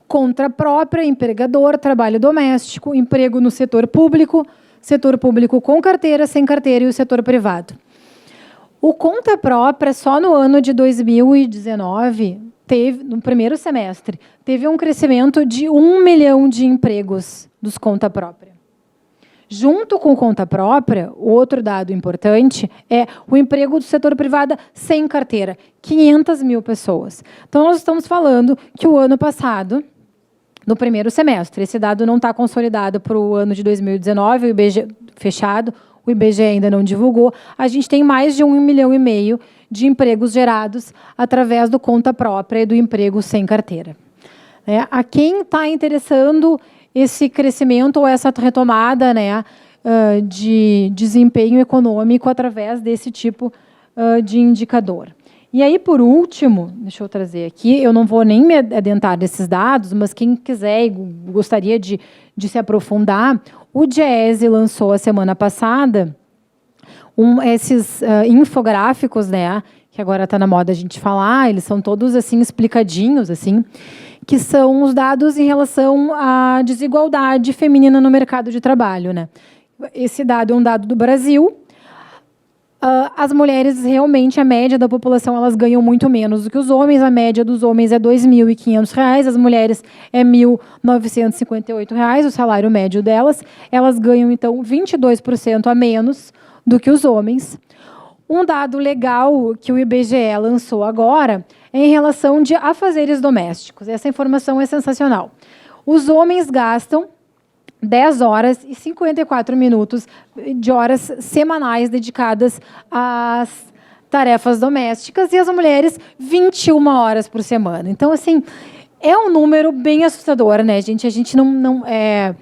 conta própria, empregador, trabalho doméstico, emprego no setor público com carteira, sem carteira e o setor privado. O conta própria, só no ano de 2019, no primeiro semestre, teve um crescimento de 1 milhão de empregos dos conta própria. Junto com conta própria, outro dado importante é o emprego do setor privado sem carteira, 500 mil pessoas. Então, nós estamos falando que o ano passado, no primeiro semestre, esse dado não está consolidado para o ano de 2019, o IBGE fechado, o IBGE ainda não divulgou, a gente tem mais de 1,5 milhão de empregos gerados através do conta própria e do emprego sem carteira. A quem está interessando esse crescimento ou essa retomada, né, de desempenho econômico através desse tipo de indicador. E aí, por último, deixa eu trazer aqui, eu não vou nem me adentrar nesses dados, mas quem quiser e gostaria de se aprofundar, o Diese lançou a semana passada esses infográficos, né, que agora está na moda a gente falar, eles são todos assim explicadinhos, assim, que são os dados em relação à desigualdade feminina no mercado de trabalho, né? Esse dado é um dado do Brasil. As mulheres, realmente, a média da população, elas ganham muito menos do que os homens. A média dos homens é R$ 2.500, as mulheres é R$ 1.958, o salário médio delas. Elas ganham, então, 22% a menos do que os homens. Um dado legal que o IBGE lançou agora é em relação de afazeres domésticos. Essa informação é sensacional. Os homens gastam 10 horas e 54 minutos de horas semanais dedicadas às tarefas domésticas e as mulheres 21 horas por semana. Então, assim, é um número bem assustador, né, gente? A gente não é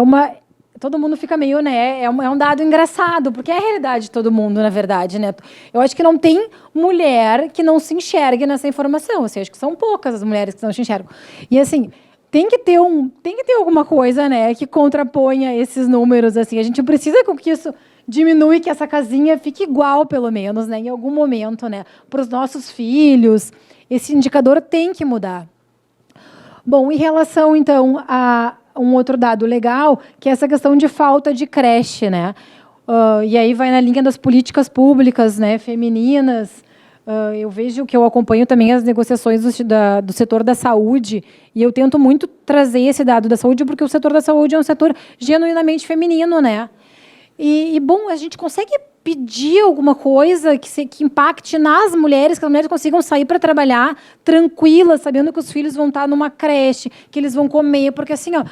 uma... Todo mundo fica meio, né? É um dado engraçado, porque é a realidade de todo mundo, na verdade, né? Eu acho que não tem mulher que não se enxergue nessa informação. Assim, acho que são poucas as mulheres que não se enxergam. E, assim, tem que ter alguma coisa, né, que contraponha esses números, assim. A gente precisa que isso diminui, que essa casinha fique igual, pelo menos, né, em algum momento, né, para os nossos filhos. Esse indicador tem que mudar. Bom, em relação, então, a um outro dado legal, que é essa questão de falta de creche, né? E aí vai na linha das políticas públicas, né, femininas. Eu vejo que eu acompanho também as negociações do setor da saúde, e eu tento muito trazer esse dado da saúde, porque o setor da saúde é um setor genuinamente feminino, né? Bom, a gente consegue pedir alguma coisa que impacte nas mulheres, que as mulheres consigam sair para trabalhar tranquilas, sabendo que os filhos vão estar numa creche, que eles vão comer, porque assim, ó,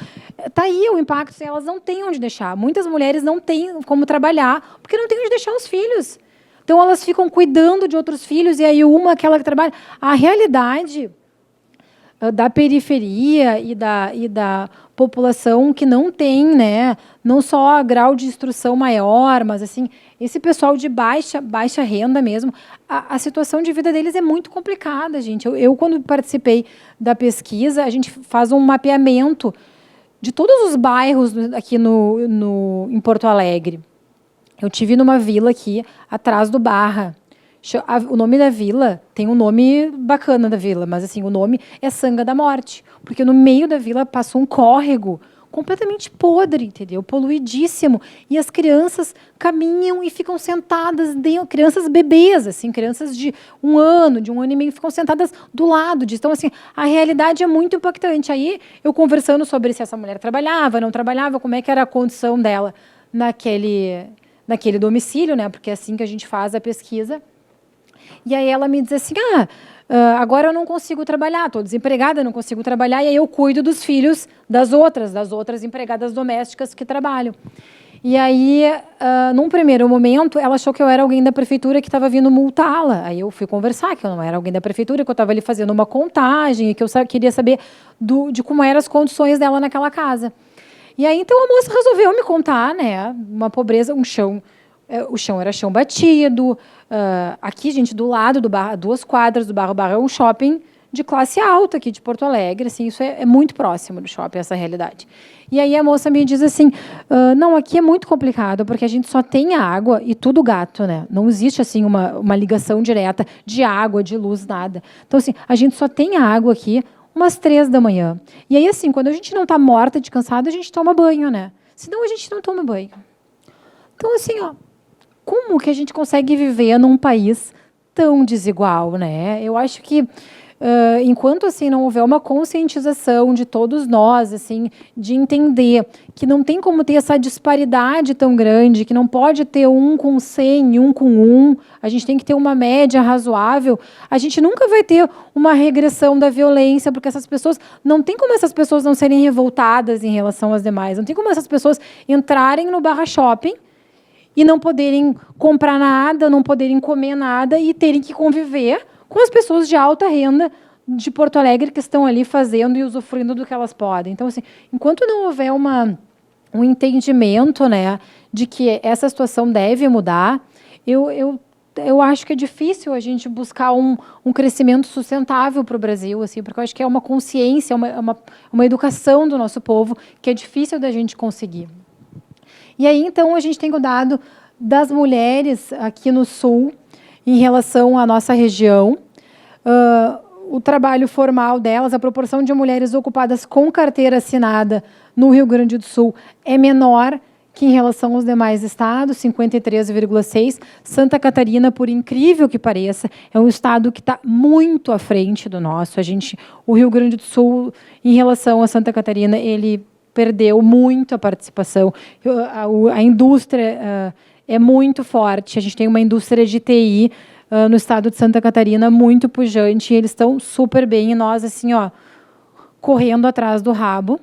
tá aí o impacto, elas não têm onde deixar. Muitas mulheres não têm como trabalhar, porque não têm onde deixar os filhos. Então, elas ficam cuidando de outros filhos, e aí aquela que trabalha... A realidade da periferia e da população que não tem, né, não só grau de instrução maior, mas assim, esse pessoal de baixa renda mesmo, a situação de vida deles é muito complicada, gente. Eu, quando participei da pesquisa, a gente faz um mapeamento de todos os bairros aqui em Porto Alegre. Eu tive numa vila aqui, atrás do Barra. O nome da vila tem um nome bacana da vila, mas assim, o nome é Sanga da Morte, porque no meio da vila passou um córrego completamente podre, entendeu? Poluidíssimo. E as crianças caminham e ficam sentadas, crianças bebês, assim, crianças de um ano e meio, ficam sentadas do lado disso. Então, assim, a realidade é muito impactante. Aí, eu conversando sobre se essa mulher trabalhava, não trabalhava, como é que era a condição dela naquele domicílio, né? Porque é assim que a gente faz a pesquisa. E aí ela me diz assim, agora eu não consigo trabalhar, estou desempregada, não consigo trabalhar, e aí eu cuido dos filhos das outras empregadas domésticas que trabalham. E aí, num primeiro momento, ela achou que eu era alguém da prefeitura que estava vindo multá-la. Aí eu fui conversar, que eu não era alguém da prefeitura, que eu estava ali fazendo uma contagem, e que eu queria saber de como eram as condições dela naquela casa. E aí, então, a moça resolveu me contar, né, uma pobreza, um chão... O chão era chão batido. Aqui, gente, do lado do Barra, 2 quadras do Barra, o Barra é um shopping de classe alta aqui de Porto Alegre. Assim, isso é muito próximo do shopping, essa realidade. E aí a moça me diz assim, não, aqui é muito complicado, porque a gente só tem água e tudo gato, né? Não existe assim uma ligação direta de água, de luz, nada. Então, assim, a gente só tem água aqui umas 3 da manhã. E aí, assim, quando a gente não está morta de cansado, a gente toma banho, né? Senão a gente não toma banho. Então, assim, ó, como que a gente consegue viver num país tão desigual, né? Eu acho que enquanto assim não houver uma conscientização de todos nós, assim, de entender que não tem como ter essa disparidade tão grande, que não pode ter um com 100 e um com 1, a gente tem que ter uma média razoável, a gente nunca vai ter uma regressão da violência, porque essas pessoas, não tem como essas pessoas não serem revoltadas em relação às demais, não tem como essas pessoas entrarem no Barra Shopping e não poderem comprar nada, não poderem comer nada e terem que conviver com as pessoas de alta renda de Porto Alegre que estão ali fazendo e usufruindo do que elas podem. Então, assim, enquanto não houver um entendimento, né, de que essa situação deve mudar, eu acho que é difícil a gente buscar um crescimento sustentável para o Brasil, assim, porque eu acho que é uma consciência, uma educação do nosso povo que é difícil da gente conseguir. E aí, então, a gente tem o dado das mulheres aqui no Sul, em relação à nossa região. O trabalho formal delas, a proporção de mulheres ocupadas com carteira assinada no Rio Grande do Sul é menor que em relação aos demais estados, 53,6%. Santa Catarina, por incrível que pareça, é um estado que está muito à frente do nosso. O Rio Grande do Sul, em relação a Santa Catarina, ele perdeu muito a participação. A indústria é muito forte. A gente tem uma indústria de TI no estado de Santa Catarina muito pujante. E eles estão super bem. E nós, assim, ó, correndo atrás do rabo.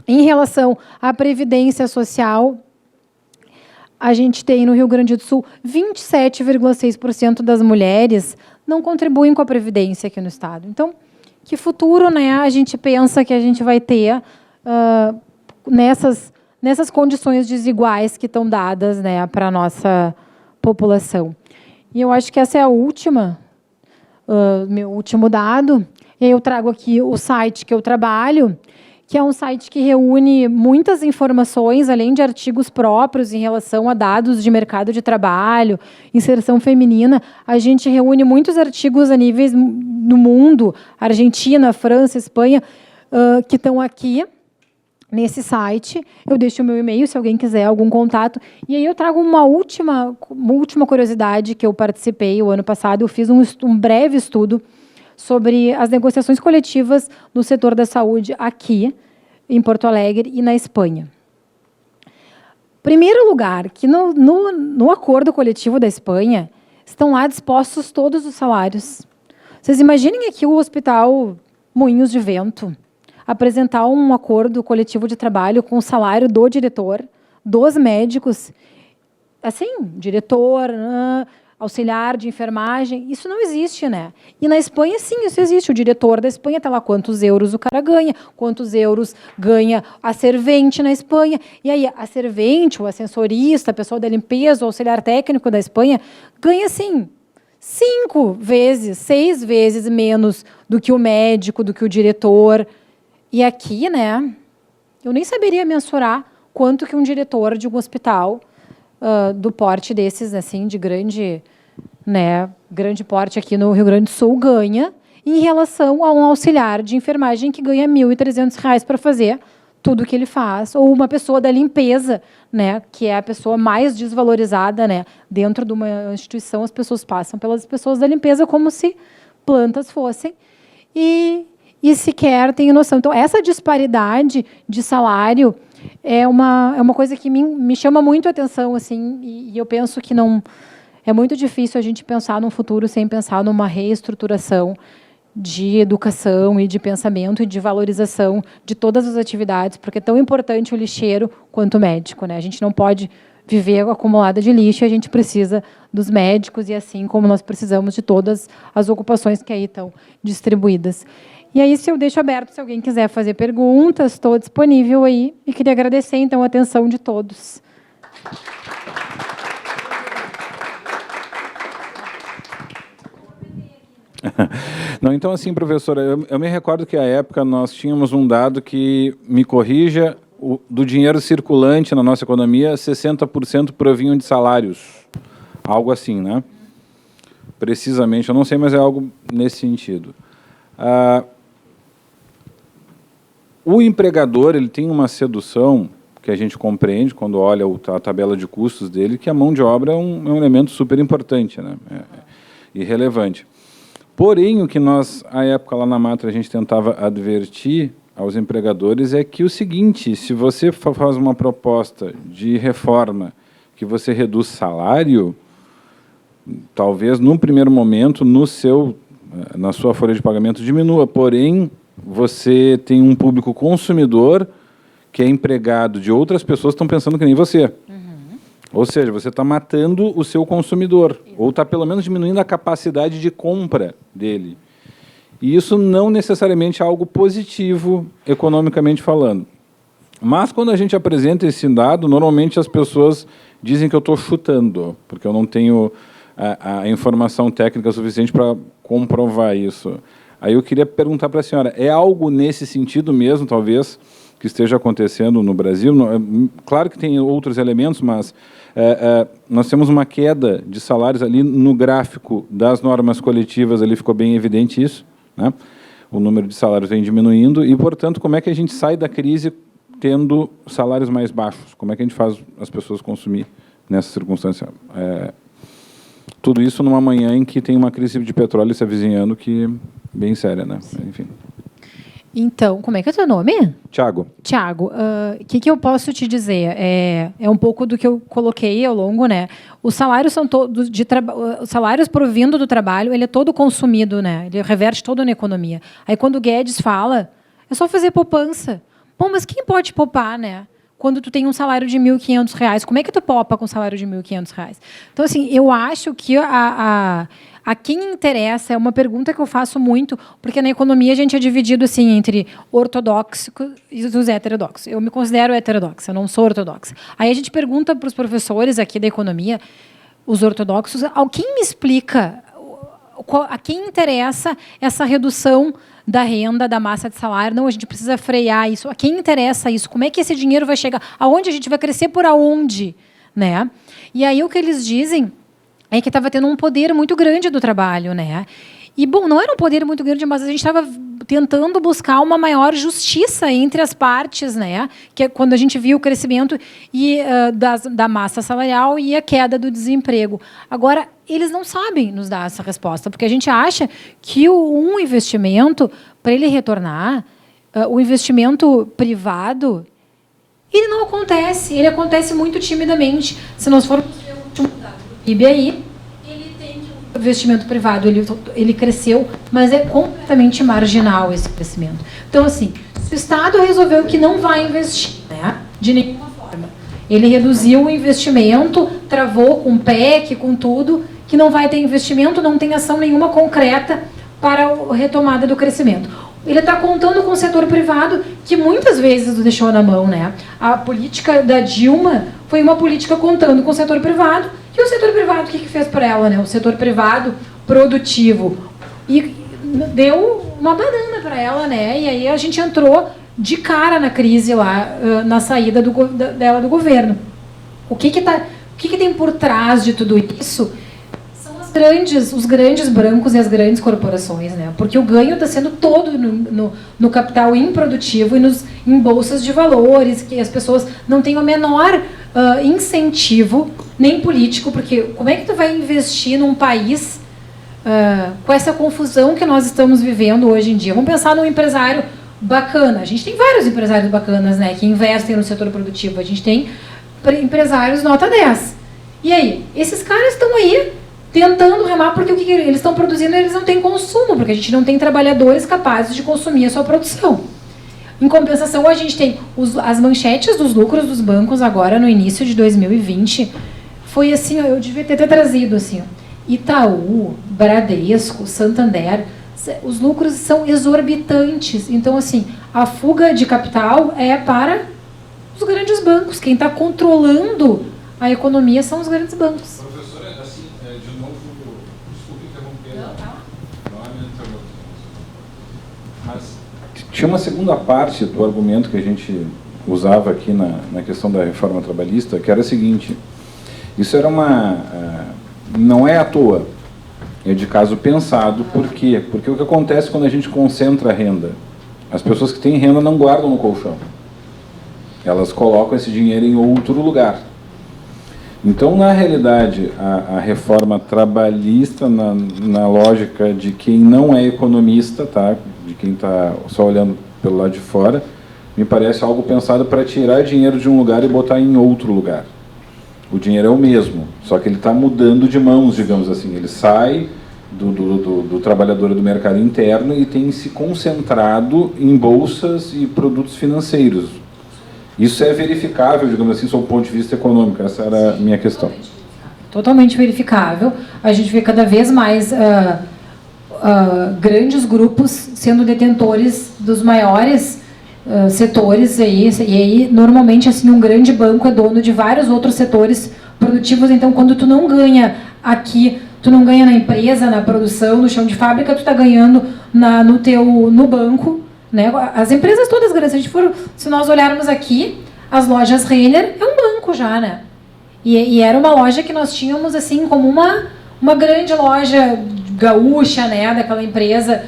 Em relação à previdência social, a gente tem no Rio Grande do Sul 27,6% das mulheres não contribuem com a previdência aqui no estado. Então, que futuro, né, a gente pensa que a gente vai ter nessas condições desiguais que estão dadas, né, para a nossa população. E eu acho que essa é a meu último dado. E aí eu trago aqui o site que eu trabalho, que é um site que reúne muitas informações, além de artigos próprios em relação a dados de mercado de trabalho, inserção feminina. A gente reúne muitos artigos a níveis do mundo, Argentina, França, Espanha, que estão aqui nesse site. Eu deixo o meu e-mail, se alguém quiser algum contato. E aí eu trago uma última curiosidade que eu participei o ano passado. Eu fiz um breve estudo sobre as negociações coletivas no setor da saúde aqui, em Porto Alegre e na Espanha. Primeiro lugar, que no acordo coletivo da Espanha, estão lá dispostos todos os salários. Vocês imaginem aqui o Hospital Moinhos de Vento apresentar um acordo coletivo de trabalho com o salário do diretor, dos médicos, assim, diretor, auxiliar de enfermagem, isso não existe, né? E na Espanha, sim, isso existe. O diretor da Espanha está lá quantos euros o cara ganha, quantos euros ganha a servente na Espanha. E aí, a servente, o ascensorista, a pessoa da limpeza, o auxiliar técnico da Espanha, ganha, sim, 5 vezes, 6 vezes menos do que o médico, do que o diretor. E aqui, né, eu nem saberia mensurar quanto que um diretor de um hospital do porte desses, assim, de grande porte aqui no Rio Grande do Sul ganha em relação a um auxiliar de enfermagem que ganha R$ 1.300 para fazer tudo o que ele faz, ou uma pessoa da limpeza, né, que é a pessoa mais desvalorizada, né, dentro de uma instituição. As pessoas passam pelas pessoas da limpeza como se plantas fossem e sequer têm noção. Então, essa disparidade de salário é uma coisa que me chama muito a atenção, assim, e eu penso que não é muito difícil a gente pensar num futuro sem pensar numa reestruturação de educação e de pensamento e de valorização de todas as atividades, porque é tão importante o lixeiro quanto o médico, né? A gente não pode viver acumulada de lixo, a gente precisa dos médicos, e assim como nós precisamos de todas as ocupações que aí estão distribuídas. E aí, se eu deixo aberto, se alguém quiser fazer perguntas, estou disponível aí. E queria agradecer, então, a atenção de todos. Não, então, assim, professora, eu me recordo que, à época, nós tínhamos um dado que, me corrija, do dinheiro circulante na nossa economia, 60% provinham de salários. Algo assim, né? Precisamente, eu não sei, mas é algo nesse sentido. O empregador, ele tem uma sedução que a gente compreende quando olha a tabela de custos dele, que a mão de obra é um elemento super importante, né? E relevante. Porém, o que nós, à época, lá na Matra, a gente tentava advertir aos empregadores é que o seguinte: se você faz uma proposta de reforma que você reduz salário, talvez, num primeiro momento, na sua folha de pagamento diminua, porém, você tem um público consumidor que é empregado de outras pessoas que estão pensando que nem você. Uhum. Ou seja, você está matando o seu consumidor, ou está pelo menos diminuindo a capacidade de compra dele. E isso não necessariamente é algo positivo, economicamente falando. Mas, quando a gente apresenta esse dado, normalmente as pessoas dizem que eu estou chutando, porque eu não tenho a informação técnica suficiente para comprovar isso. Aí eu queria perguntar para a senhora, é algo nesse sentido mesmo, talvez, que esteja acontecendo no Brasil? Claro que tem outros elementos, mas nós temos uma queda de salários ali no gráfico das normas coletivas, ali ficou bem evidente isso, né? O número de salários vem diminuindo e, portanto, como é que a gente sai da crise tendo salários mais baixos? Como é que a gente faz as pessoas consumir nessa circunstância? Tudo isso numa manhã em que tem uma crise de petróleo se avizinhando, que bem séria, né? Enfim. Então, como é que é o teu nome? Tiago. Tiago, o que eu posso te dizer? É um pouco do que eu coloquei ao longo, né? Os salários são todos os salários provindo do trabalho, ele é todo consumido, né? Ele reverte todo na economia. Aí, quando o Guedes fala, É só fazer poupança. Bom, mas quem pode poupar, né? Quando tu tem um salário de R$ 1.500, como é que tu poupa com um salário de R$ 1.500? Então, assim, eu acho que a quem interessa é uma pergunta que eu faço muito, porque na economia a gente é dividido assim entre ortodoxos e os heterodoxos. Eu me considero heterodoxa, eu não sou ortodoxa. Aí a gente pergunta para os professores aqui da economia, os ortodoxos, quem me explica, a quem interessa essa redução da renda, da massa de salário? Não, a gente precisa frear isso. A quem interessa isso? Como é que esse dinheiro vai chegar? Aonde a gente vai crescer? Por aonde? Né? E aí o que eles dizem é que estava tendo um poder muito grande do trabalho, né? E, bom, não era um poder muito grande, mas a gente estava tentando buscar uma maior justiça entre as partes, né? Que é quando a gente viu o crescimento da massa salarial e a queda do desemprego. Agora, eles não sabem nos dar essa resposta, porque a gente acha que um investimento, para ele retornar, o investimento privado, ele não acontece, ele acontece muito timidamente. Se nós formos ver o último dado do PIB aí, ele tem que o investimento privado ele cresceu, mas é completamente marginal esse crescimento. Então, assim, se o Estado resolveu que não vai investir, né, de nenhuma forma, ele reduziu o investimento, travou com PEC, com tudo, que não vai ter investimento, não tem ação nenhuma concreta para a retomada do crescimento. Ele está contando com o setor privado, que muitas vezes o deixou na mão, né? A política da Dilma foi uma política contando com o setor privado, e o setor privado, o que fez para ela, né? O setor privado produtivo. E deu uma banana para ela, né? E aí a gente entrou de cara na crise lá, na saída dela do governo. O que tem por trás de tudo isso? Os grandes brancos e as grandes corporações, né? Porque o ganho está sendo todo no capital improdutivo e em bolsas de valores, que as pessoas não têm o menor incentivo, nem político, porque como é que tu vai investir num país com essa confusão que nós estamos vivendo hoje em dia? Vamos pensar num empresário bacana. A gente tem vários empresários bacanas, né, que investem no setor produtivo. A gente tem empresários nota 10. E aí? Esses caras estão aí tentando remar, porque o que eles estão produzindo, eles não têm consumo, porque a gente não tem trabalhadores capazes de consumir a sua produção. Em compensação, a gente tem as manchetes dos lucros dos bancos agora, no início de 2020, foi assim, eu devia ter trazido assim, Itaú, Bradesco, Santander, os lucros são exorbitantes. Então, assim, a fuga de capital é para os grandes bancos. Quem está controlando a economia são os grandes bancos. Tinha uma segunda parte do argumento que a gente usava aqui na questão da reforma trabalhista, que era a seguinte: isso era não é à toa, é de caso pensado. Por quê? Porque o que acontece quando a gente concentra a renda? As pessoas que têm renda não guardam no colchão. Elas colocam esse dinheiro em outro lugar. Então, na realidade, a reforma trabalhista, na lógica de quem não é economista, tá? De quem está só olhando pelo lado de fora, me parece algo pensado para tirar dinheiro de um lugar e botar em outro lugar. O dinheiro é o mesmo, só que ele está mudando de mãos, digamos assim. Ele sai do trabalhador do mercado interno e tem se concentrado em bolsas e produtos financeiros. Isso é verificável, digamos assim, sob o ponto de vista econômico. Essa era a minha questão. Totalmente verificável. A gente vê cada vez mais grandes grupos sendo detentores dos maiores setores. E aí, normalmente, assim, um grande banco é dono de vários outros setores produtivos. Então, quando tu não ganha aqui, tu não ganha na empresa, na produção, no chão de fábrica, tu está ganhando no banco. Né? As empresas todas grandes, se nós olharmos aqui, as lojas Renner é um banco já, né? E era uma loja que nós tínhamos assim como uma grande loja gaúcha, né? Daquela empresa.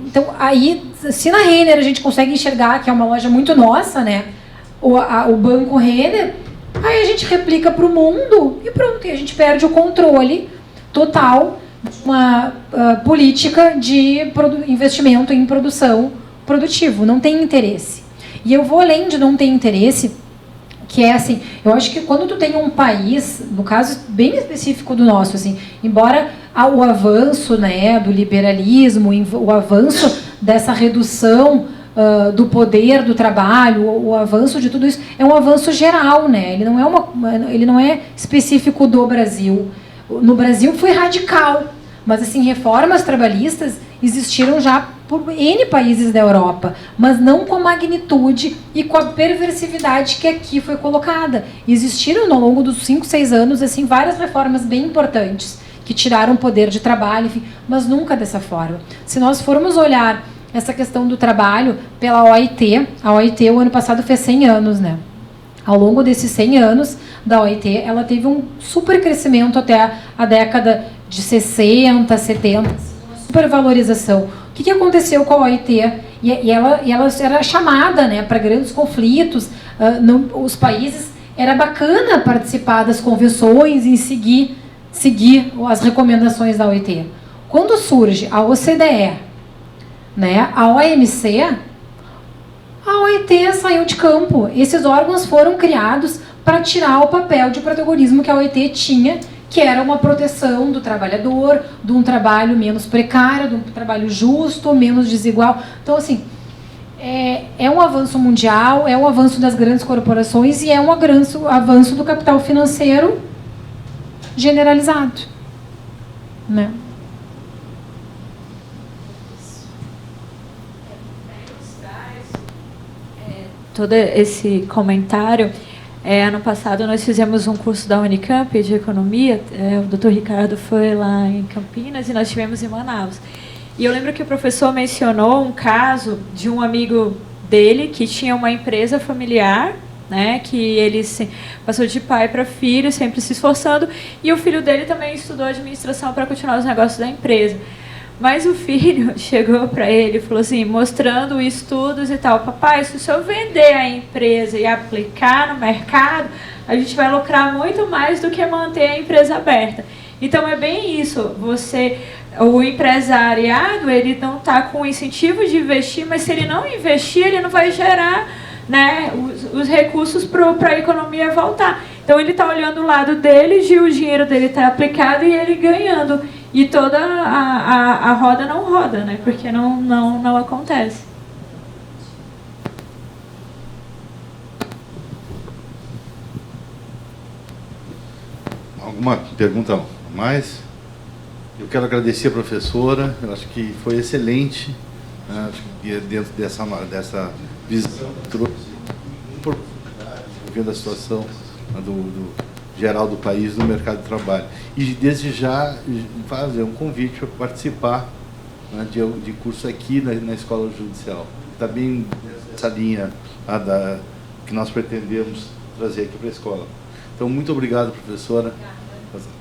Então, aí, se na Renner a gente consegue enxergar que é uma loja muito nossa, né? O banco Renner, aí a gente replica para o mundo e pronto, e a gente perde o controle total de uma política de investimento em produção produtivo, não tem interesse. E eu vou além de não ter interesse, que é assim, eu acho que quando tu tem um país, no caso bem específico do nosso, assim, embora o avanço, né, do liberalismo, o avanço dessa redução do poder, do trabalho, o avanço de tudo isso, é um avanço geral, né? Ele não é específico do Brasil. No Brasil foi radical, mas assim, reformas trabalhistas existiram já por N países da Europa, mas não com a magnitude e com a perversividade que aqui foi colocada. Existiram, ao longo dos 5, 6 anos, assim, várias reformas bem importantes, que tiraram poder de trabalho, enfim, mas nunca dessa forma. Se nós formos olhar essa questão do trabalho pela OIT, a OIT, o ano passado, fez 100 anos, né? Ao longo desses 100 anos da OIT, ela teve um super crescimento até a década de 60, 70, supervalorização. O que aconteceu com a OIT? E ela era chamada, né, para grandes conflitos. Os países, era bacana participar das convenções e seguir as recomendações da OIT. Quando surge a OCDE, né, a OMC, a OIT saiu de campo. Esses órgãos foram criados para tirar o papel de protagonismo que a OIT tinha, que era uma proteção do trabalhador, de um trabalho menos precário, de um trabalho justo, menos desigual. Então, assim, é um avanço mundial, é um avanço das grandes corporações e é um avanço do capital financeiro generalizado, né? Todo esse comentário, ano passado nós fizemos um curso da Unicamp de economia, o Dr. Ricardo foi lá em Campinas e nós tivemos em Manaus. E eu lembro que o professor mencionou um caso de um amigo dele que tinha uma empresa familiar, né, que ele passou de pai para filho, sempre se esforçando, e o filho dele também estudou administração para continuar os negócios da empresa. Mas o filho chegou para ele e falou assim, mostrando estudos e tal, papai, se o senhor vender a empresa e aplicar no mercado, a gente vai lucrar muito mais do que manter a empresa aberta. Então é bem isso, o empresariado, ele não está com o incentivo de investir, mas se ele não investir, ele não vai gerar, né, os recursos para a economia voltar. Então ele está olhando o lado dele, o dinheiro dele está aplicado e ele ganhando. E toda a roda não roda, né? Porque não acontece. Alguma pergunta a mais? Eu quero agradecer a professora, eu acho que foi excelente, né? Acho que dentro dessa visão que trouxe, vendo a situação, né, do geral do país no mercado de trabalho. E desde já fazer um convite para participar, né, de curso aqui na Escola Judicial. Está bem essa linha que nós pretendemos trazer aqui para a escola. Então, muito obrigado, professora. Obrigada.